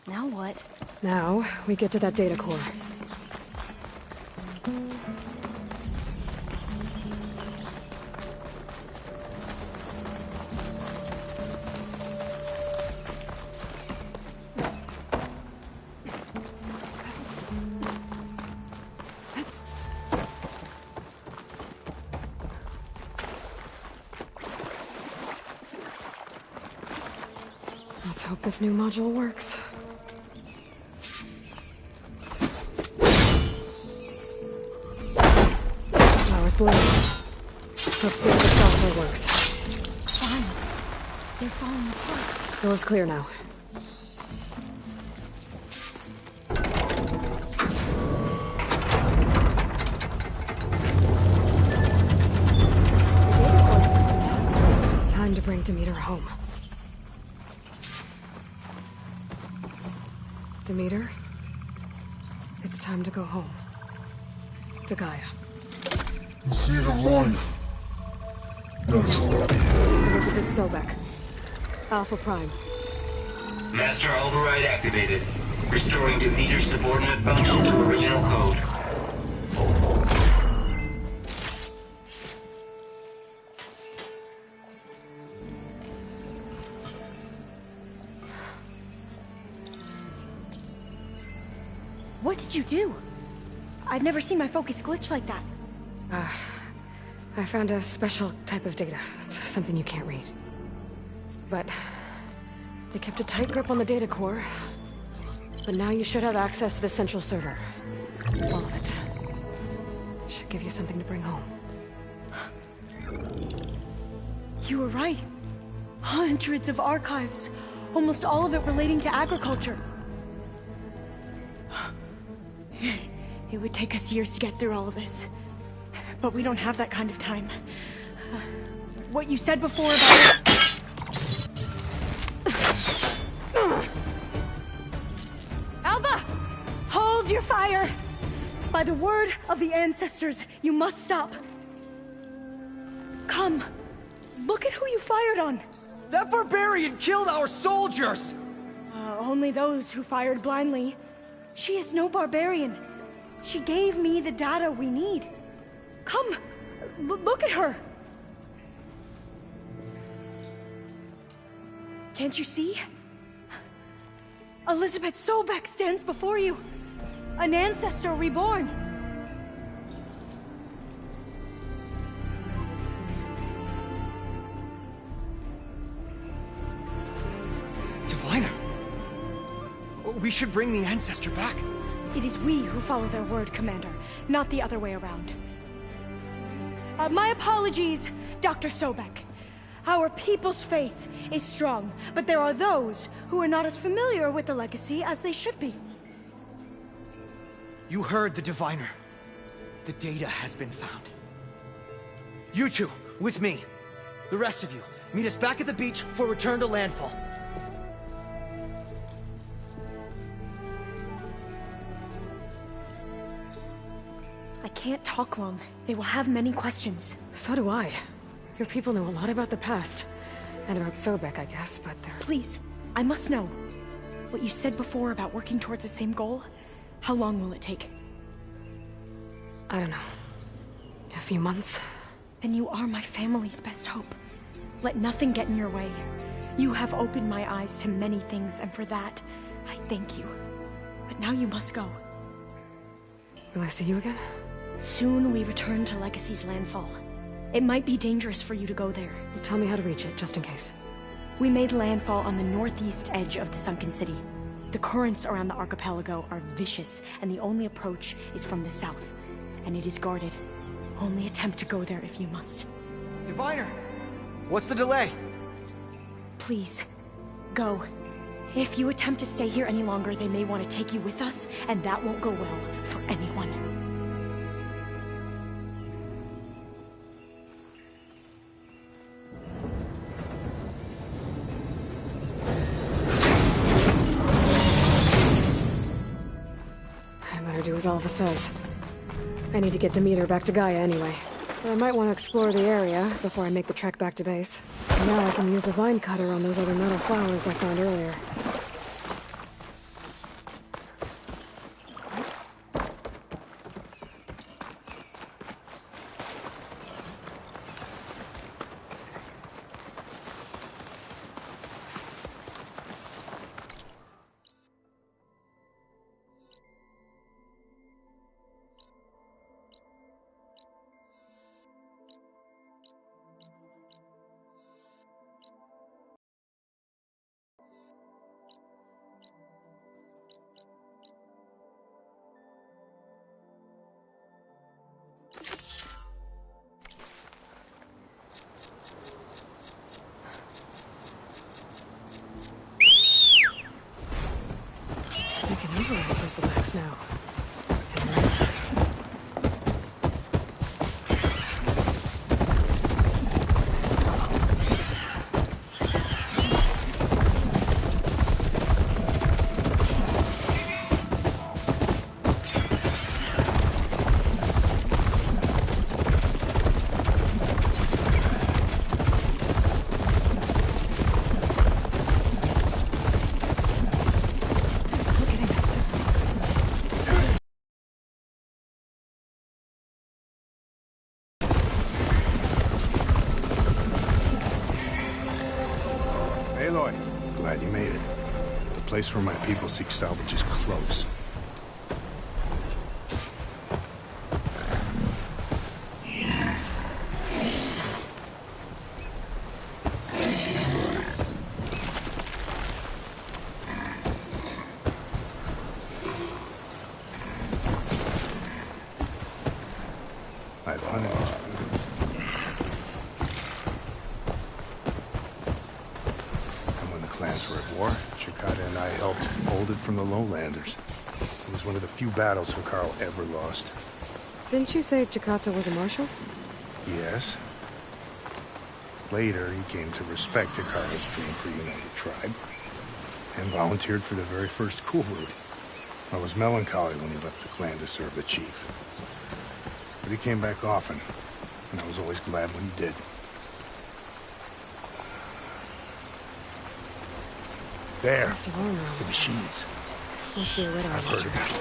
Now what? Now, we get to that data core. Let's hope this new module works. Blue. Let's see if the software works. Vines. They're falling apart. Door's clear now. Time to bring Demeter home. Demeter? It's time to go home. To Gaia. The seed of life. That's all. Elizabeth Sobek. Alpha Prime. Master override activated. Restoring Demeter's subordinate function to original code. What did you do? I've never seen my focus glitch like that. I found a special type of data. It's something you can't read. But They kept a tight grip on the data core. But now you should have access to the central server. All of it. Should give you something to bring home. You were right. Hundreds of archives. Almost all of it relating to agriculture. It would take us years to get through all of this. But we don't have that kind of time. What you said before about... Alba! Hold your fire! By the word of the ancestors, you must stop. Come. Look at who you fired on. That barbarian killed our soldiers! Only those who fired blindly. She is no barbarian. She gave me the data we need. Come, look at her. Can't you see? Elizabeth Sobek stands before you. An ancestor reborn. Diviner! We should bring the ancestor back. It is we who follow their word, Commander, not the other way around. My apologies, Dr. Sobek. Our people's faith is strong, but there are those who are not as familiar with the legacy as they should be. You heard the diviner. The data has been found. You two, with me. The rest of you, meet us back at the beach for return to landfall. I can't talk long. They will have many questions. So do I. Your people know a lot about the past. And about Sobek, I guess, but they're... Please, I must know. What you said before about working towards the same goal, how long will it take? I don't know. A few months? Then you are my family's best hope. Let nothing get in your way. You have opened my eyes to many things, and for that, I thank you. But now you must go. Will I see you again? Soon we return to Legacy's landfall. It might be dangerous for you to go there. Tell me how to reach it, just in case. We made landfall on the northeast edge of the sunken city. The currents around the archipelago are vicious, and the only approach is from the south. And it is guarded. Only attempt to go there if you must. Diviner! What's the delay? Please, go. If you attempt to stay here any longer, they may want to take you with us, and that won't go well for anyone. I better do as Alva says. I need to get Demeter back to Gaia anyway. But I might want to explore the area before I make the trek back to base. Now I can use the vine cutter on those other metal flowers I found earlier. Bristleback's now. Glad you made it. The place where my people seek salvage is close. guys were at war. Chikata and I helped hold it from the lowlanders. It was one of the few battles Carl ever lost. Didn't you say Chikata was a marshal? Yes. Later, he came to respect Carl's dream for a united tribe, and volunteered for the very first coup route. I was melancholy when he left the clan to serve the chief. But he came back often, and I was always glad when he did. There, the machines. Must be a widow. I've heard about it.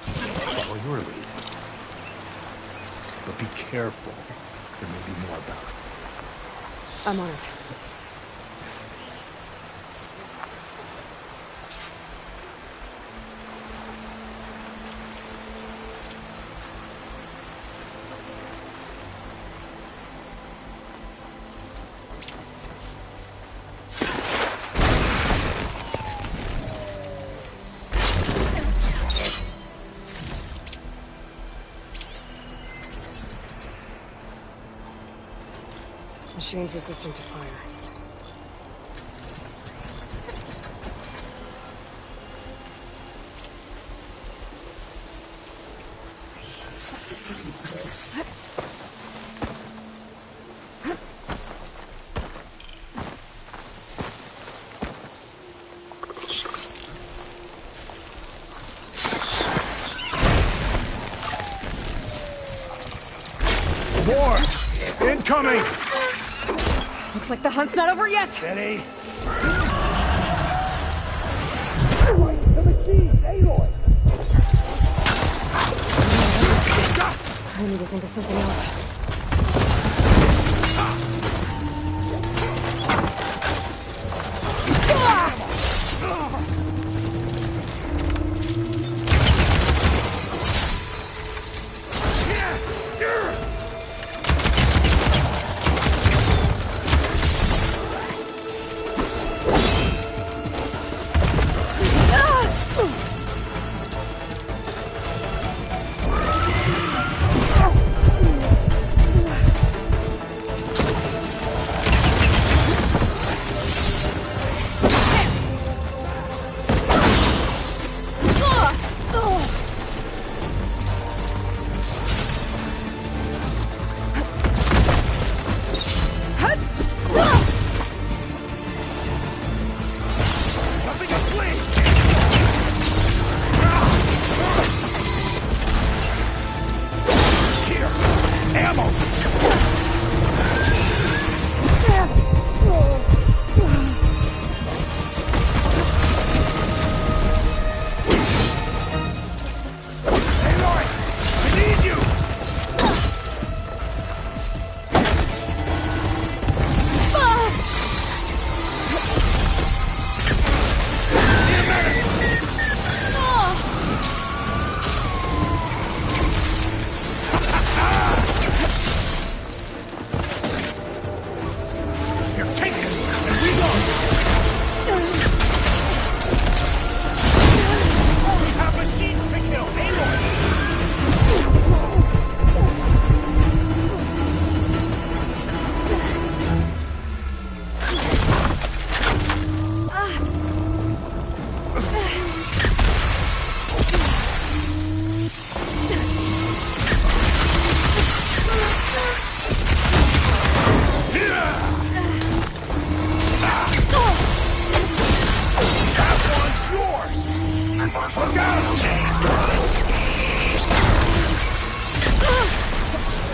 Follow your lead. But be careful. There may be more about it. I'm on it. Machine's resistant to fire. War! Incoming! Looks like the hunt's not over yet! Steady! I need to think of something else.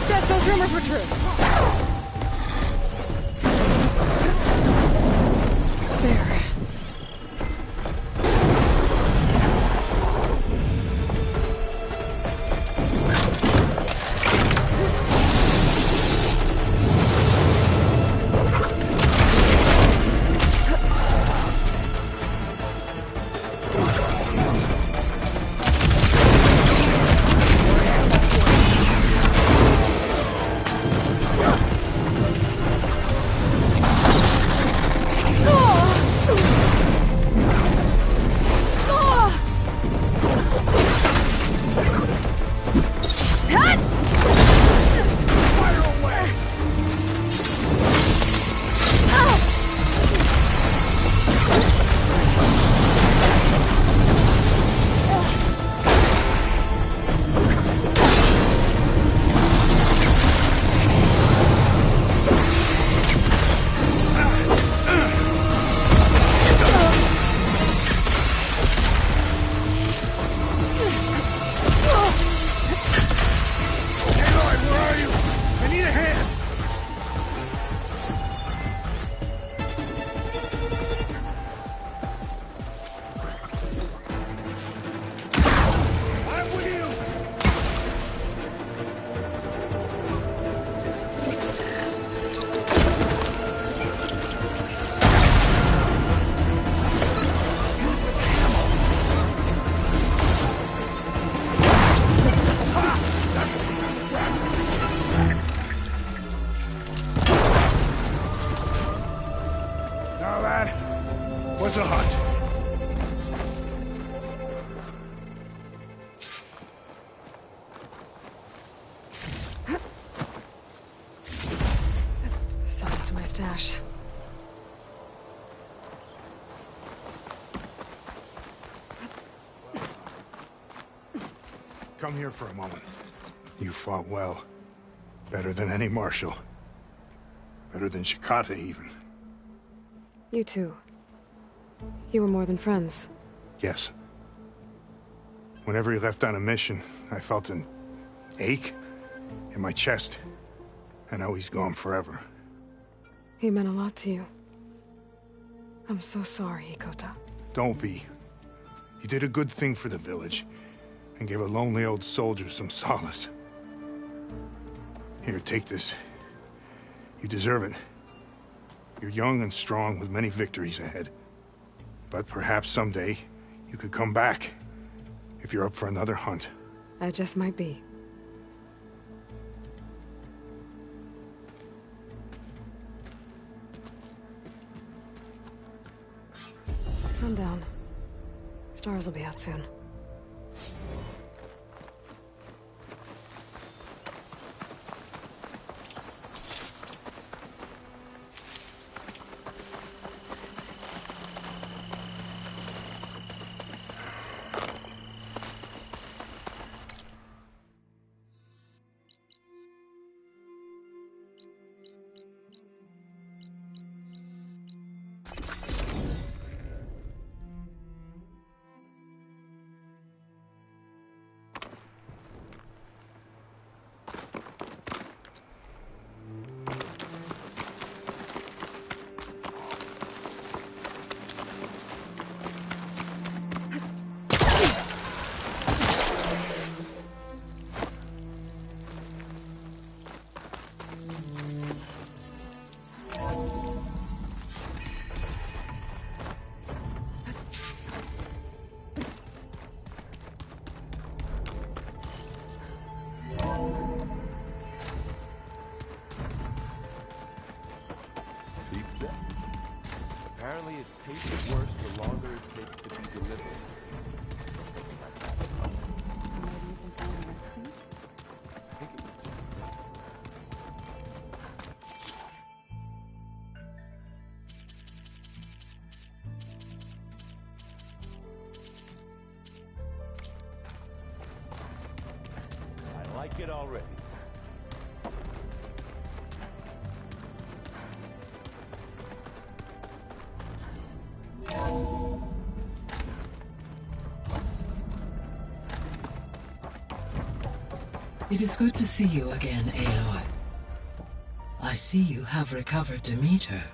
Guess those rumors were true. There. was a hunt. Sounds to my stash. Come here for a moment. You fought well. Better than any marshal. Better than Shikata, even. You too. You were more than friends. Yes. Whenever he left on a mission, I felt an ache in my chest. I know he's gone forever. He meant a lot to you. I'm so sorry, Hikota. Don't be. You did a good thing for the village, and gave a lonely old soldier some solace. Here, take this. You deserve it. You're young and strong with many victories ahead. But perhaps someday, you could come back, if you're up for another hunt. I just might be. Sundown. Stars will be out soon. Apparently it tastes worse the longer it takes to be delivered. I like it already. It is good to see you again, Aloy. I see you have recovered Demeter.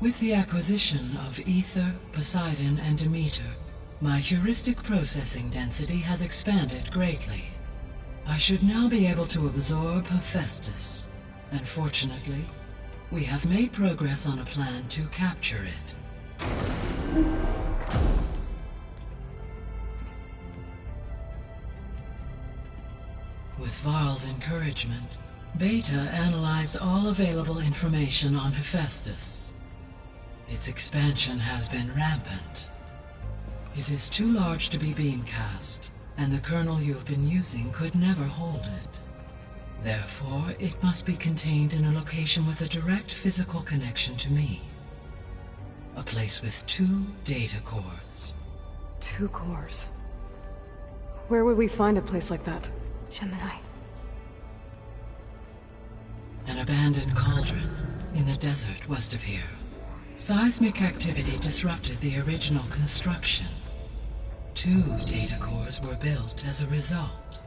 With the acquisition of Ether, Poseidon, and Demeter, my heuristic processing density has expanded greatly. I should now be able to absorb Hephaestus, and fortunately, we have made progress on a plan to capture it. With Varl's encouragement, Beta analyzed all available information on Hephaestus. Its expansion has been rampant. It is too large to be beamcast, and the kernel you have been using could never hold it. Therefore, it must be contained in a location with a direct physical connection to me. A place with 2 data cores. 2 cores? Where would we find a place like that? Gemini. An abandoned cauldron in the desert west of here. Seismic activity disrupted the original construction. 2 data cores were built as a result.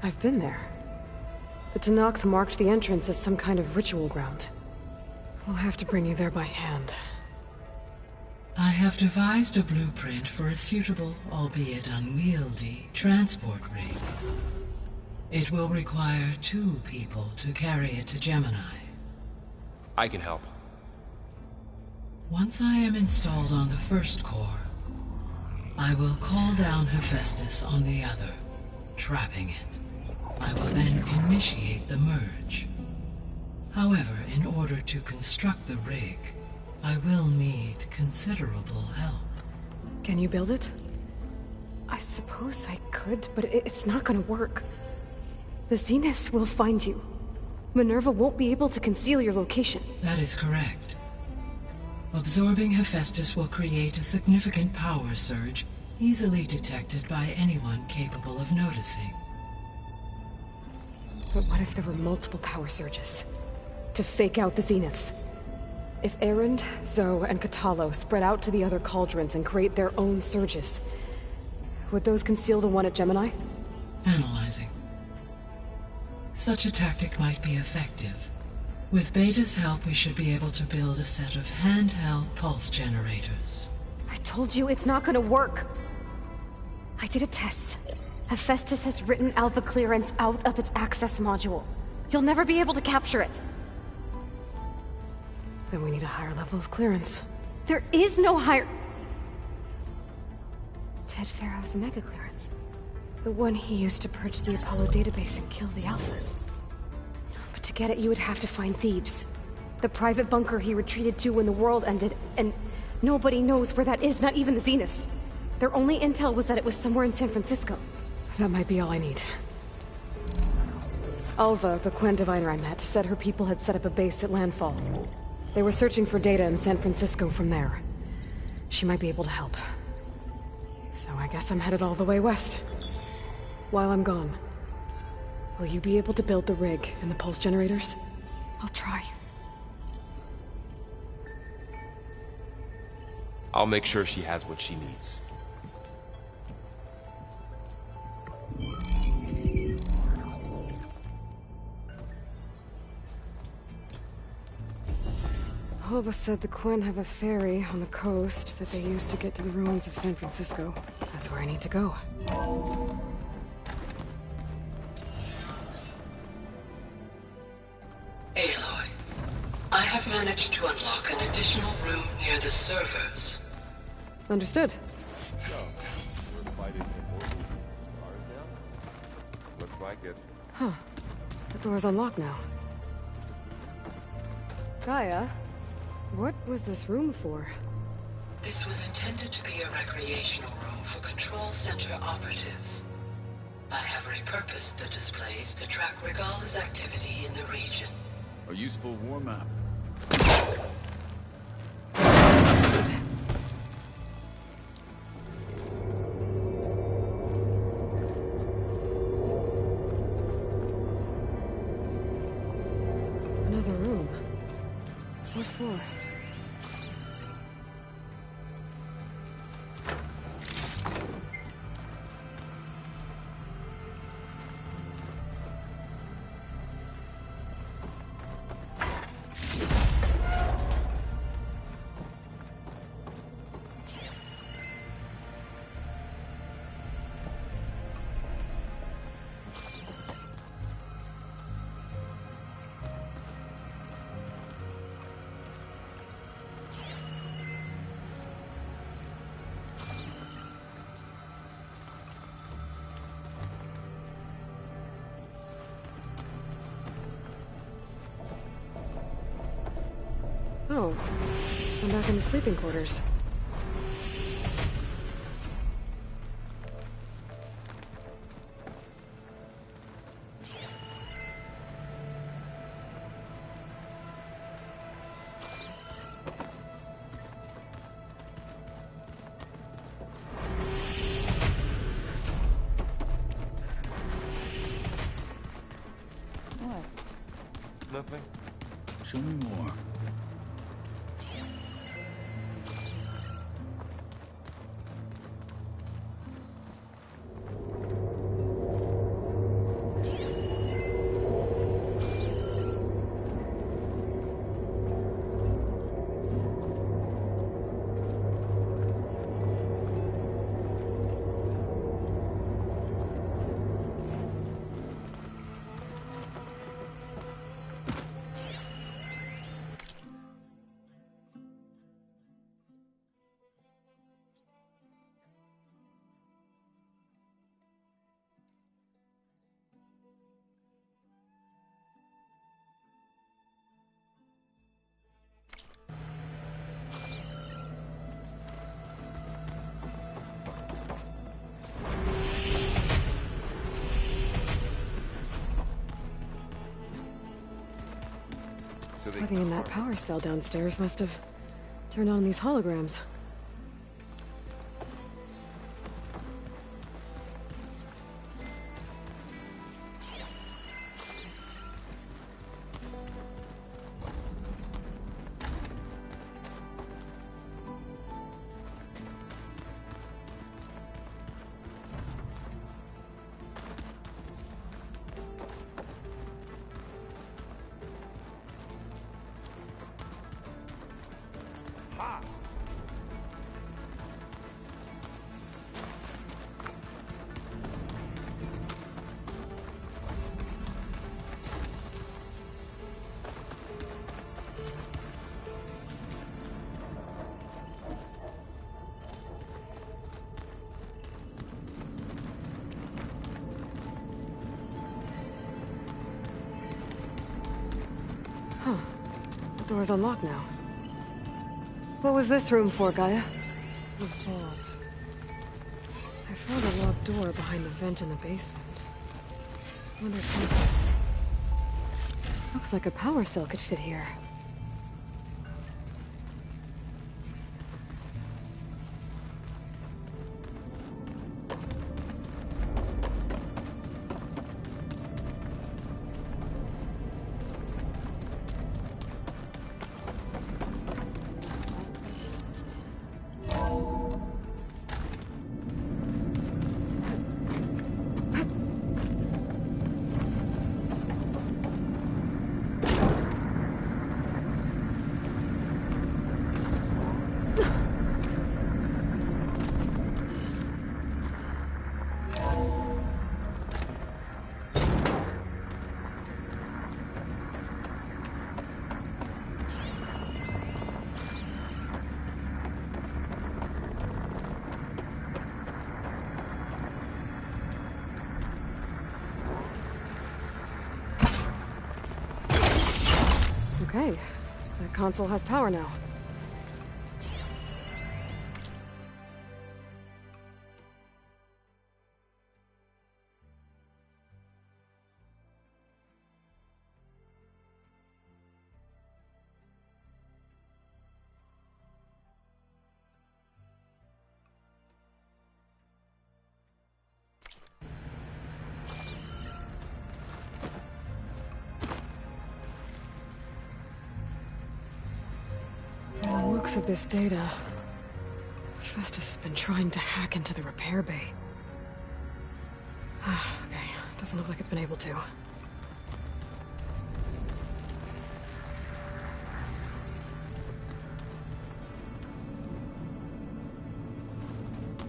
I've been there. The Tanakh marked the entrance as some kind of ritual ground. We'll have to bring you there by hand. I have devised a blueprint for a suitable, albeit unwieldy, transport rig. It will require 2 people to carry it to Gemini. I can help. Once I am installed on the first core, I will call down Hephaestus on the other, trapping it. I will then initiate the merge. However, in order to construct the rig, I will need considerable help. Can you build it? I suppose I could, but it's not gonna work. The Zeniths will find you. Minerva won't be able to conceal your location. That is correct. Absorbing Hephaestus will create a significant power surge, easily detected by anyone capable of noticing. But what if there were multiple power surges? To fake out the Zeniths? If Erend, Zoe, and Katalo spread out to the other cauldrons and create their own surges, would those conceal the one at Gemini? Analyzing. Such a tactic might be effective. With Beta's help, we should be able to build a set of handheld pulse generators. I told you it's not gonna work. I did a test. Hephaestus has written Alpha clearance out of its access module. You'll never be able to capture it. Then we need a higher level of clearance. There is no higher... Ted Pharaoh's mega clearance. The one he used to purge the Apollo database and kill the Alphas. But to get it, you would have to find Thebes. The private bunker he retreated to when the world ended, and nobody knows where that is, not even the Zeniths. Their only intel was that it was somewhere in San Francisco. That might be all I need. Alva, the Quen diviner I met, said her people had set up a base at Landfall. They were searching for data in San Francisco from there. She might be able to help. So I guess I'm headed all the way west. While I'm gone, will you be able to build the rig and the pulse generators? I'll try. I'll make sure she has what she needs. Alva said the Quen have a ferry on the coast that they use to get to the ruins of San Francisco. That's where I need to go. Aloy, I have managed to unlock an additional room near the servers. Understood. So, we're fighting the Order stars now? Looks like it. Huh. The door's unlocked now. Gaia, what was this room for? This was intended to be a recreational room for Control Center operatives. I have repurposed the displays to track Regala's activity in the region. A useful warm-up. Another room. What for? Oh, I'm back in the sleeping quarters. What? Nothing. Show me more. to the... Putting in that power cell downstairs must have turned on these holograms. Huh. The door's unlocked now. What was this room for, Gaia? The vault. I found a locked door behind the vent in the basement. Wonder if that's... Looks like a power cell could fit here. Okay, that console has power now. Of this data, Festus has been trying to hack into the repair bay. Okay, doesn't look like it's been able to.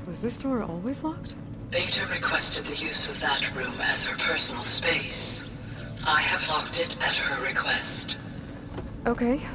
Was this door always locked? Beta requested the use of that room as her personal space. I have locked it at her request. Okay.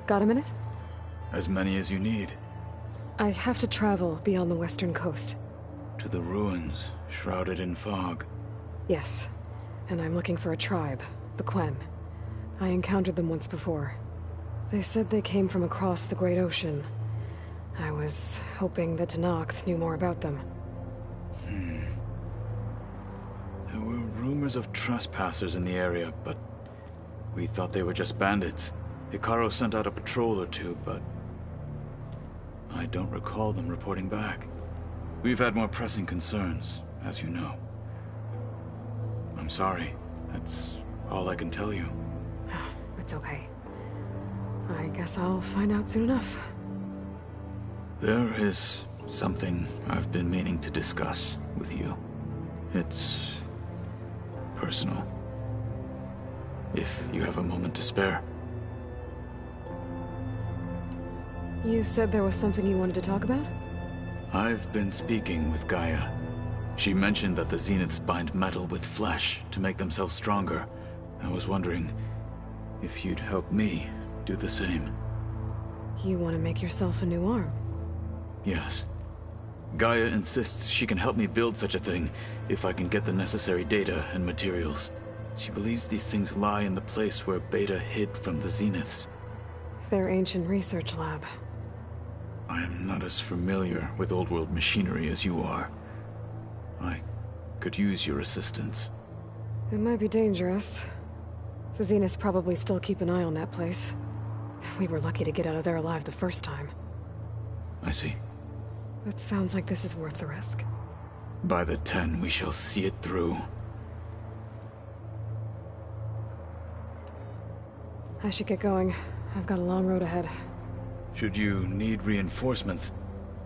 Got a minute? As many as you need. I have to travel beyond the western coast. To the ruins, shrouded in fog. Yes. And I'm looking for a tribe, the Quen. I encountered them once before. They said they came from across the Great Ocean. I was hoping that Tenakth knew more about them. There were rumors of trespassers in the area, but we thought they were just bandits. Hikaru sent out a patrol or two, but I don't recall them reporting back. We've had more pressing concerns, as you know. I'm sorry. That's all I can tell you. It's okay. I guess I'll find out soon enough. There is something I've been meaning to discuss with you. It's personal. If you have a moment to spare. You said there was something you wanted to talk about? I've been speaking with Gaia. She mentioned that the Zeniths bind metal with flesh to make themselves stronger. I was wondering if you'd help me do the same. You want to make yourself a new arm? Yes. Gaia insists she can help me build such a thing if I can get the necessary data and materials. She believes these things lie in the place where Beta hid from the Zeniths. Their ancient research lab. I am not as familiar with old-world machinery as you are. I could use your assistance. It might be dangerous. The Zeniths probably still keep an eye on that place. We were lucky to get out of there alive the first time. I see. It sounds like this is worth the risk. By the 10, we shall see it through. I should get going. I've got a long road ahead. Should you need reinforcements?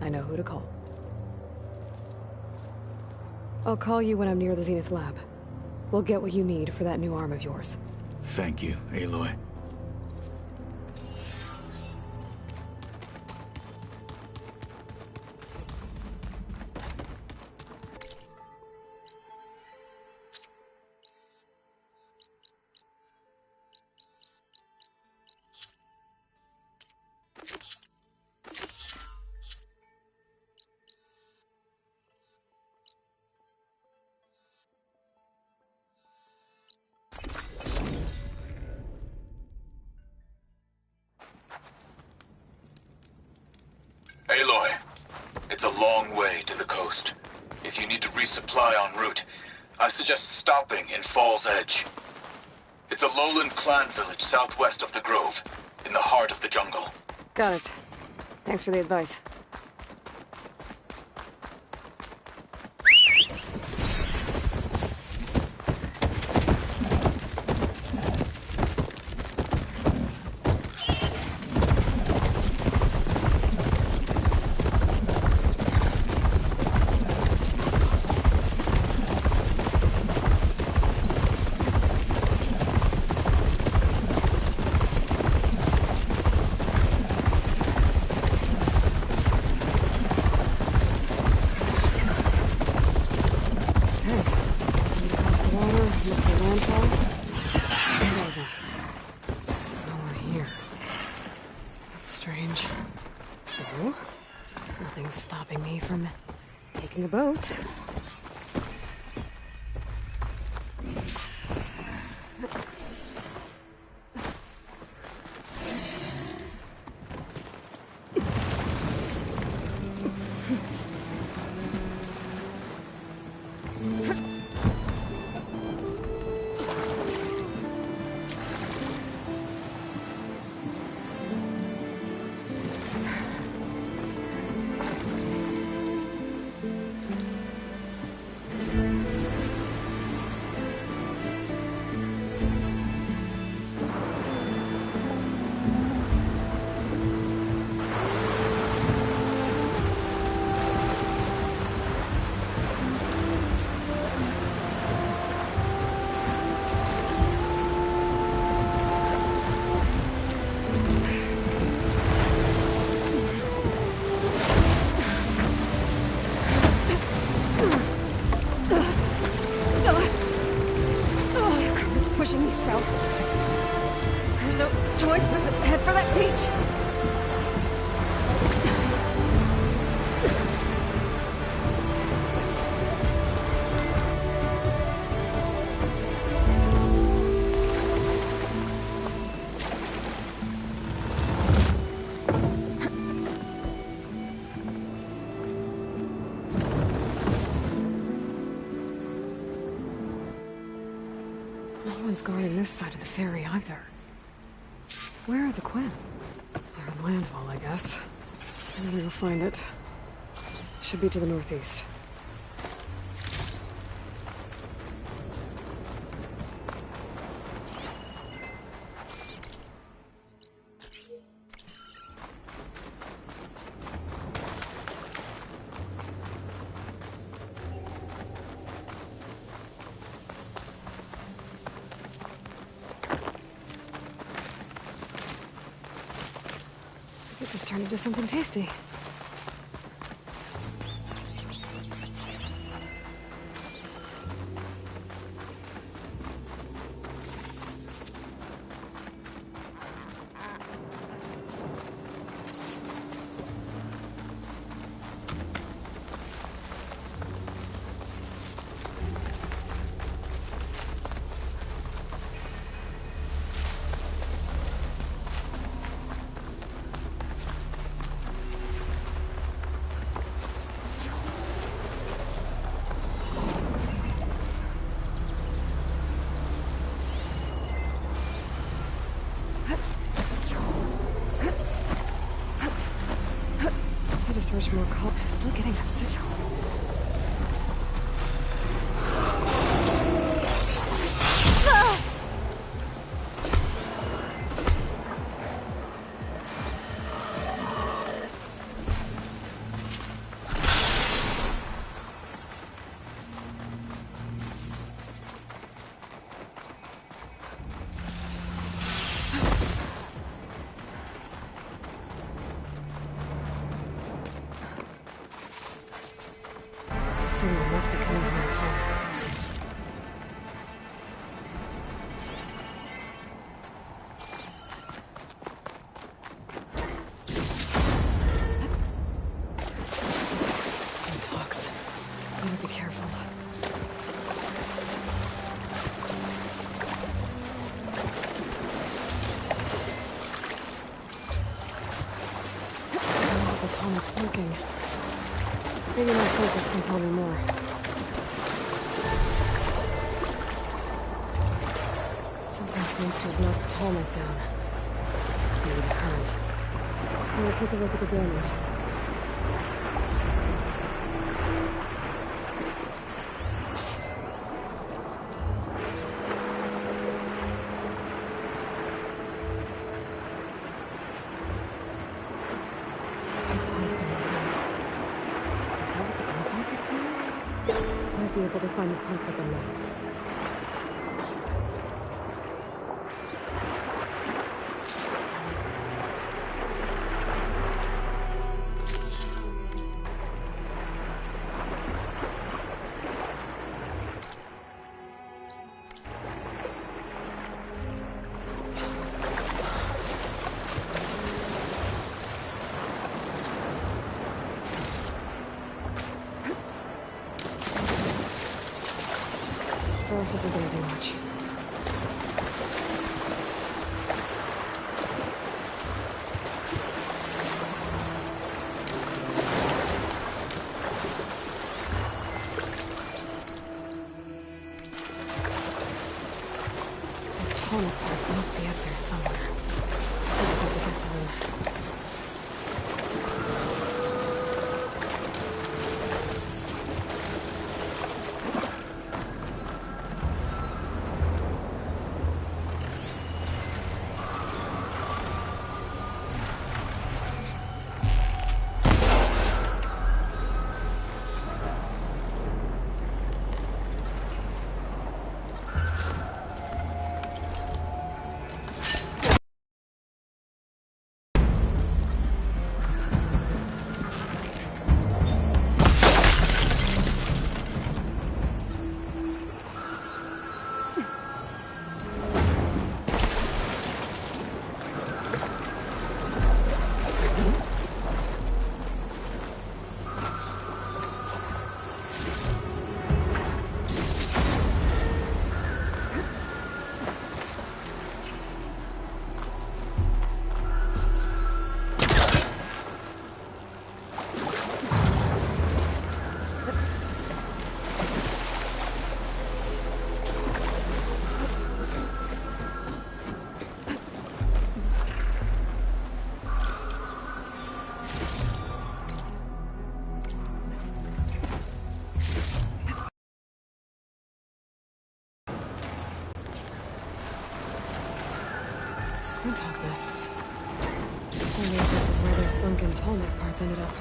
I know who to call. I'll call you when I'm near the Zenith lab. We'll get what you need for that new arm of yours. Thank you, Aloy. Aloy, it's a long way to the coast. If you need to resupply en route, I suggest stopping in Fall's Edge. It's a lowland clan village southwest of the Grove, in the heart of the jungle. Got it. Thanks for the advice. A boat. Pushing me south. There's no choice but to head for that beach! No one's guarding this side of the ferry either. Where are the Quinn? They're on landfall, I guess. I'm gonna go find it. Should be to the northeast. Get this turned into something tasty. To search more call. Still getting that signal. Signal must be coming from the tunnel. Talks. Gotta be careful. The tonic's working. Maybe my focus can tell me more. Something seems to have knocked the tonic down. Maybe the current. I'm gonna take a look at the damage. Might be able to find the parts of the nest. This isn't gonna do much. Those tonic parts must be up there somewhere. I just have to get to them. Quintok nests. Wonder if this is where those sunken tallneck parts ended up.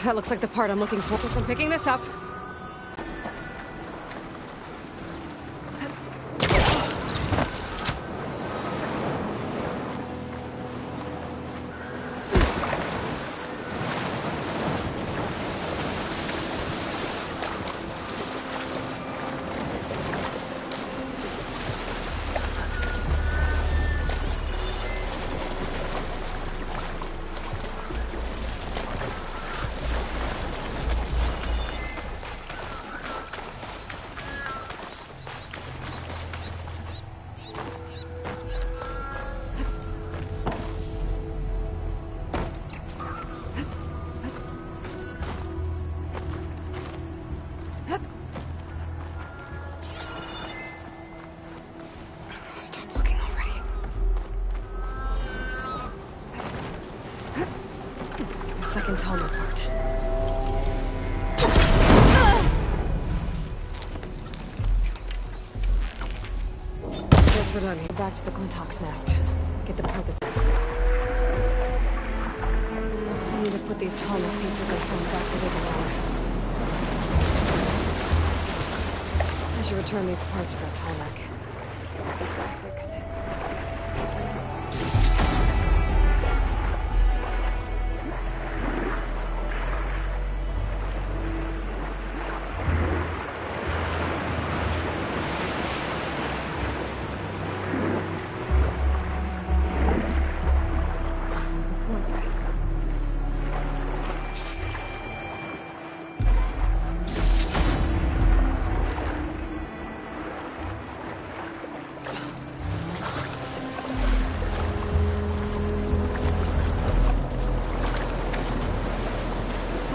That looks like the part I'm looking for. Guess I'm picking this up. Stop looking already. The second tallneck part. Guess we're done. Back to the Glintock's nest. Get the part that's... I need to put these tallneck pieces I found back within the lab. I should return these parts to that tallneck. Fixed. This works.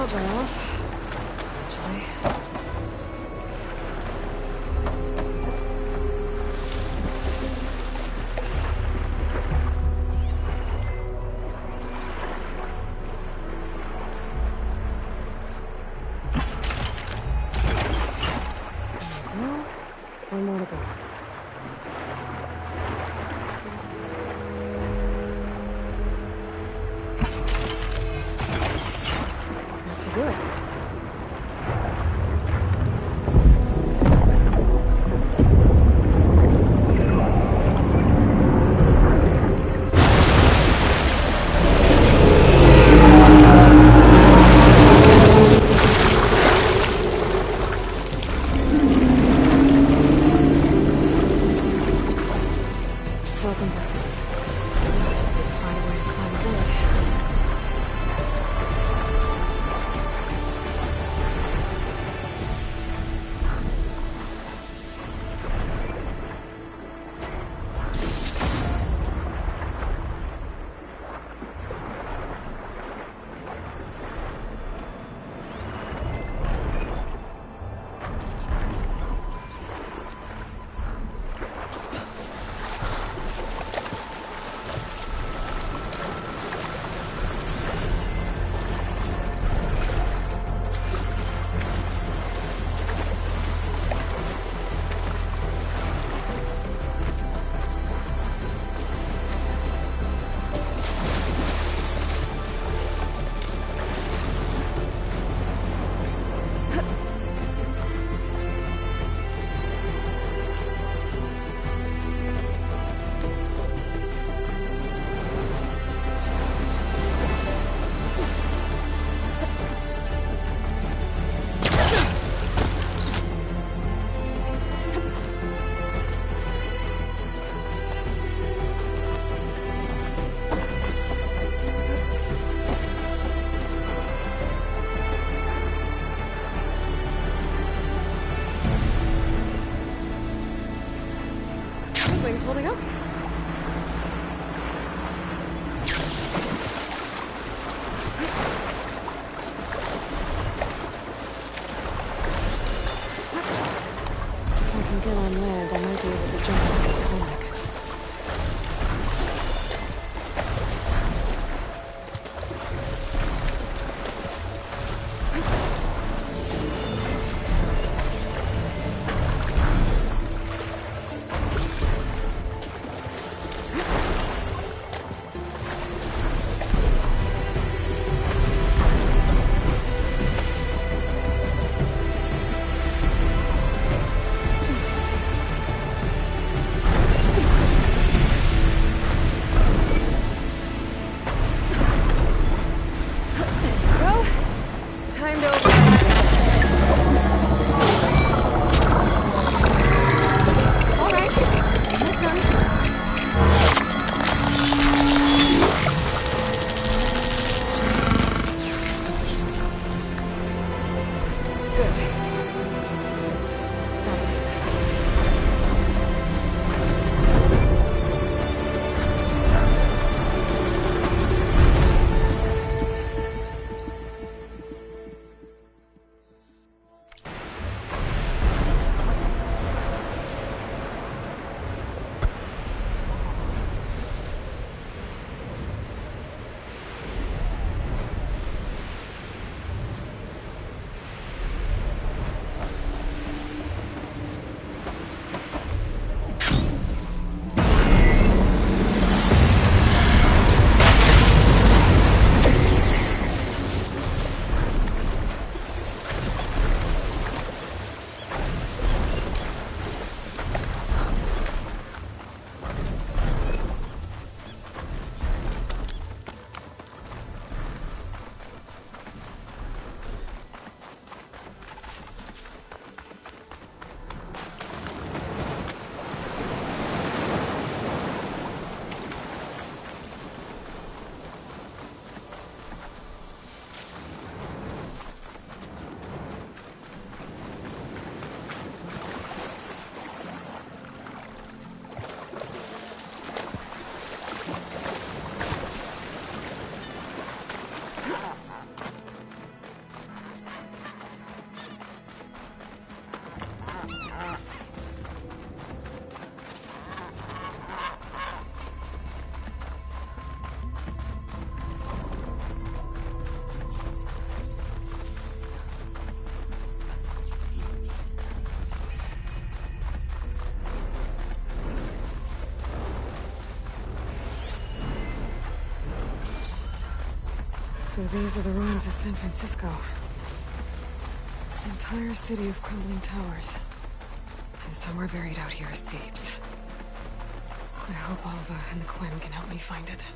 I'll dry off. Actually. Well, one more to go. That should do it. So these are the ruins of San Francisco. An entire city of crumbling towers. And somewhere buried out here is Thebes. I hope Alva and the Quinn can help me find it.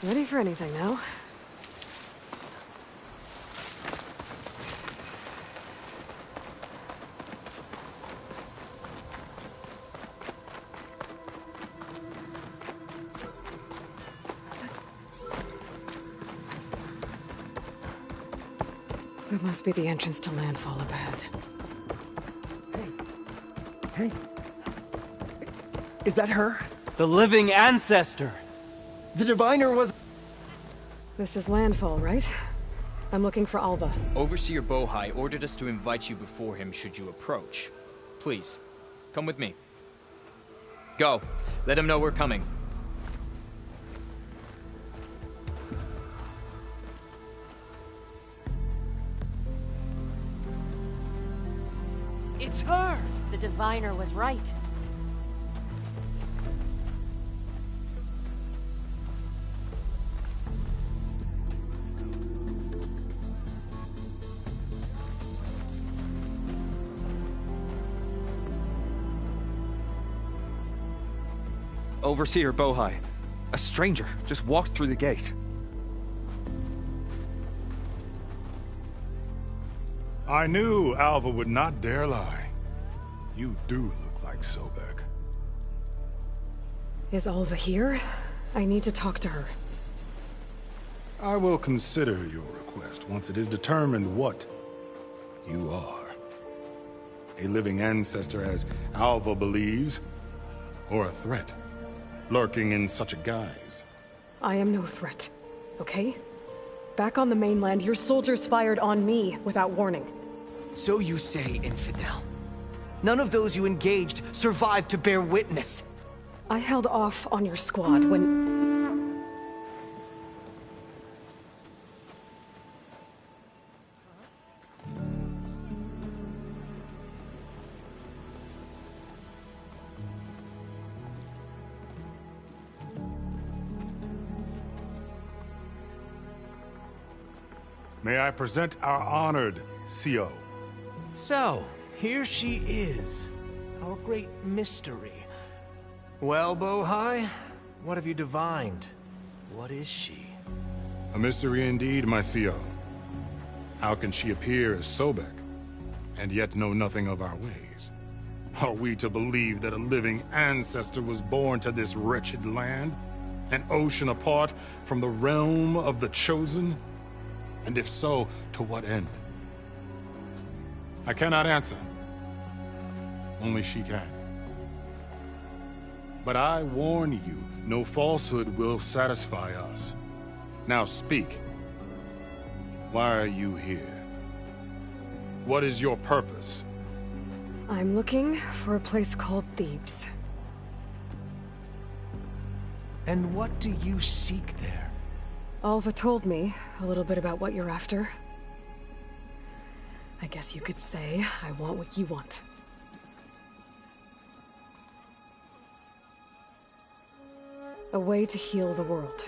Ready for anything now? That must be the entrance to landfall up ahead. Hey. Is that her? The living ancestor. The diviner was... This is landfall, right? I'm looking for Alva. Overseer Bohai ordered us to invite you before him should you approach. Please, come with me. Go. Let him know we're coming. It's her! The diviner was right. Overseer Bohai. A stranger just walked through the gate. I knew Alva would not dare lie. You do look like Sobek. Is Alva here? I need to talk to her. I will consider your request once it is determined what you are. A living ancestor, as Alva believes, or a threat, lurking in such a guise. I am no threat, okay? Back on the mainland, your soldiers fired on me without warning. So you say, infidel. None of those you engaged survived to bear witness. I held off on your squad when... May I present our honored CO. So, here she is, our great mystery. Well, Bohai, what have you divined? What is she? A mystery indeed, my CO. How can she appear as Sobek, and yet know nothing of our ways? Are we to believe that a living ancestor was born to this wretched land? An ocean apart from the realm of the Chosen? And if so, to what end? I cannot answer. Only she can. But I warn you, no falsehood will satisfy us. Now speak. Why are you here? What is your purpose? I'm looking for a place called Thebes. And what do you seek there? Alva told me a little bit about what you're after. I guess you could say I want what you want. A way to heal the world.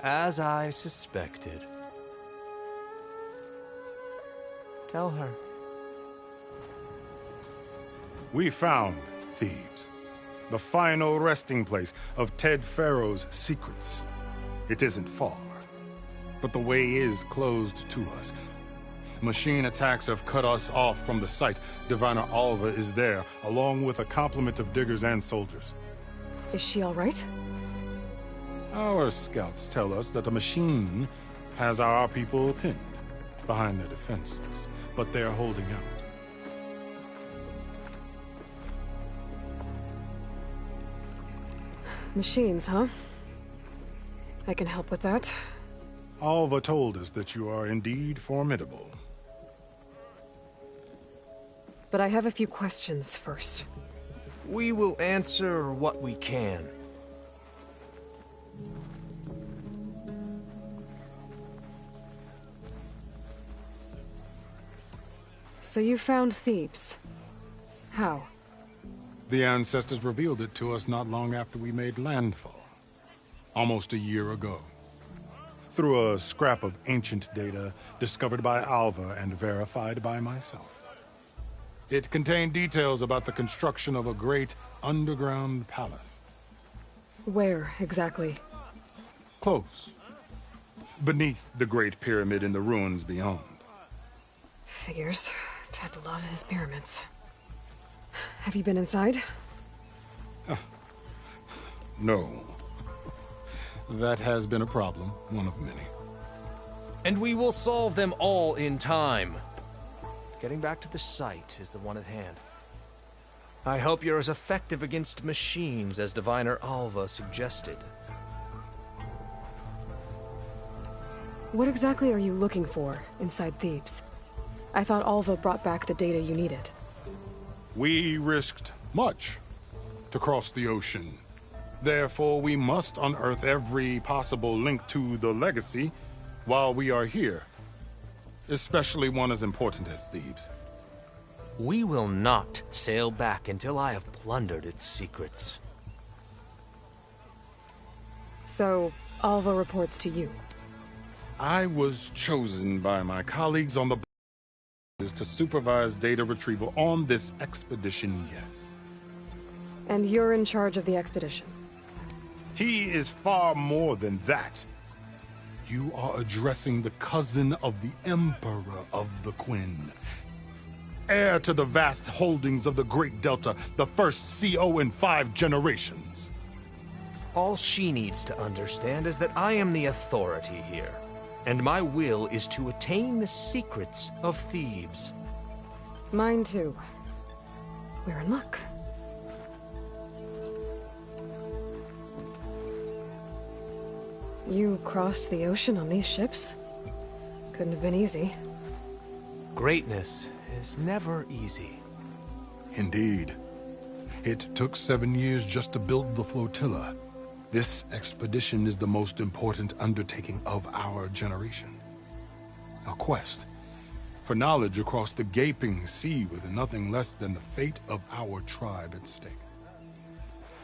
As I suspected. Tell her. We found Thebes, the final resting place of Ted Pharaoh's secrets. It isn't far, but the way is closed to us. Machine attacks have cut us off from the site. Diviner Alva is there, along with a complement of diggers and soldiers. Is she all right? Our scouts tell us that the machine has our people pinned behind their defenses, but they're holding out. Machines, huh? I can help with that. Alva told us that you are indeed formidable. But I have a few questions first. We will answer what we can. So you found Thebes. How? The ancestors revealed it to us not long after we made landfall. Almost a year ago. Through a scrap of ancient data discovered by Alva and verified by myself. It contained details about the construction of a great underground palace. Where, exactly? Close. Beneath the Great Pyramid in the ruins beyond. Figures. Ted loves his pyramids. Have you been inside? No. That has been a problem, one of many. And we will solve them all in time. Getting back to the site is the one at hand. I hope you're as effective against machines as Diviner Alva suggested. What exactly are you looking for inside Thebes? I thought Alva brought back the data you needed. We risked much to cross the ocean. Therefore, we must unearth every possible link to the legacy while we are here. Especially one as important as Thebes. We will not sail back until I have plundered its secrets. So, Alva reports to you? I was chosen by my colleagues on the board to supervise data retrieval on this expedition, yes. And you're in charge of the expedition? He is far more than that. You are addressing the cousin of the Emperor of the Quinn. Heir to the vast holdings of the Great Delta, the first CO in 5 generations. All she needs to understand is that I am the authority here, and my will is to attain the secrets of Thebes. Mine too. We're in luck. You crossed the ocean on these ships? Couldn't have been easy. Greatness is never easy. Indeed. It took 7 years just to build the flotilla. This expedition is the most important undertaking of our generation. A quest for knowledge across the gaping sea with nothing less than the fate of our tribe at stake.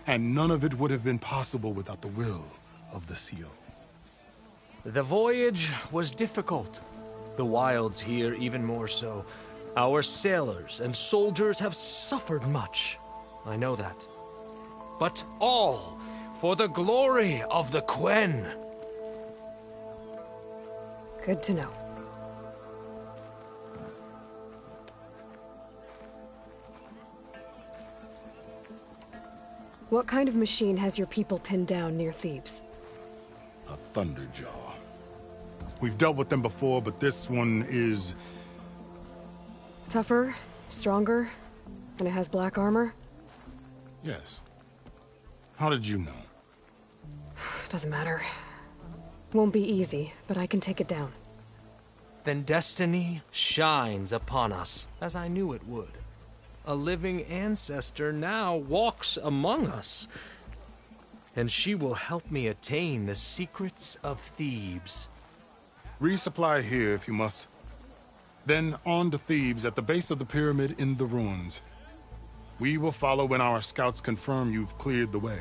And none of it would have been possible without the will of the CO. The voyage was difficult. The wilds here even more so. Our sailors and soldiers have suffered much. I know that. But all for the glory of the Quen. Good to know. What kind of machine has your people pinned down near Thebes? A Thunderjaw. We've dealt with them before, but this one is... Tougher, stronger, and it has black armor? Yes. How did you know? Doesn't matter. Won't be easy, but I can take it down. Then destiny shines upon us, as I knew it would. A living ancestor now walks among us, and she will help me attain the secrets of Thebes. Resupply here if you must. Then on to Thebes at the base of the pyramid in the ruins. We will follow when our scouts confirm you've cleared the way.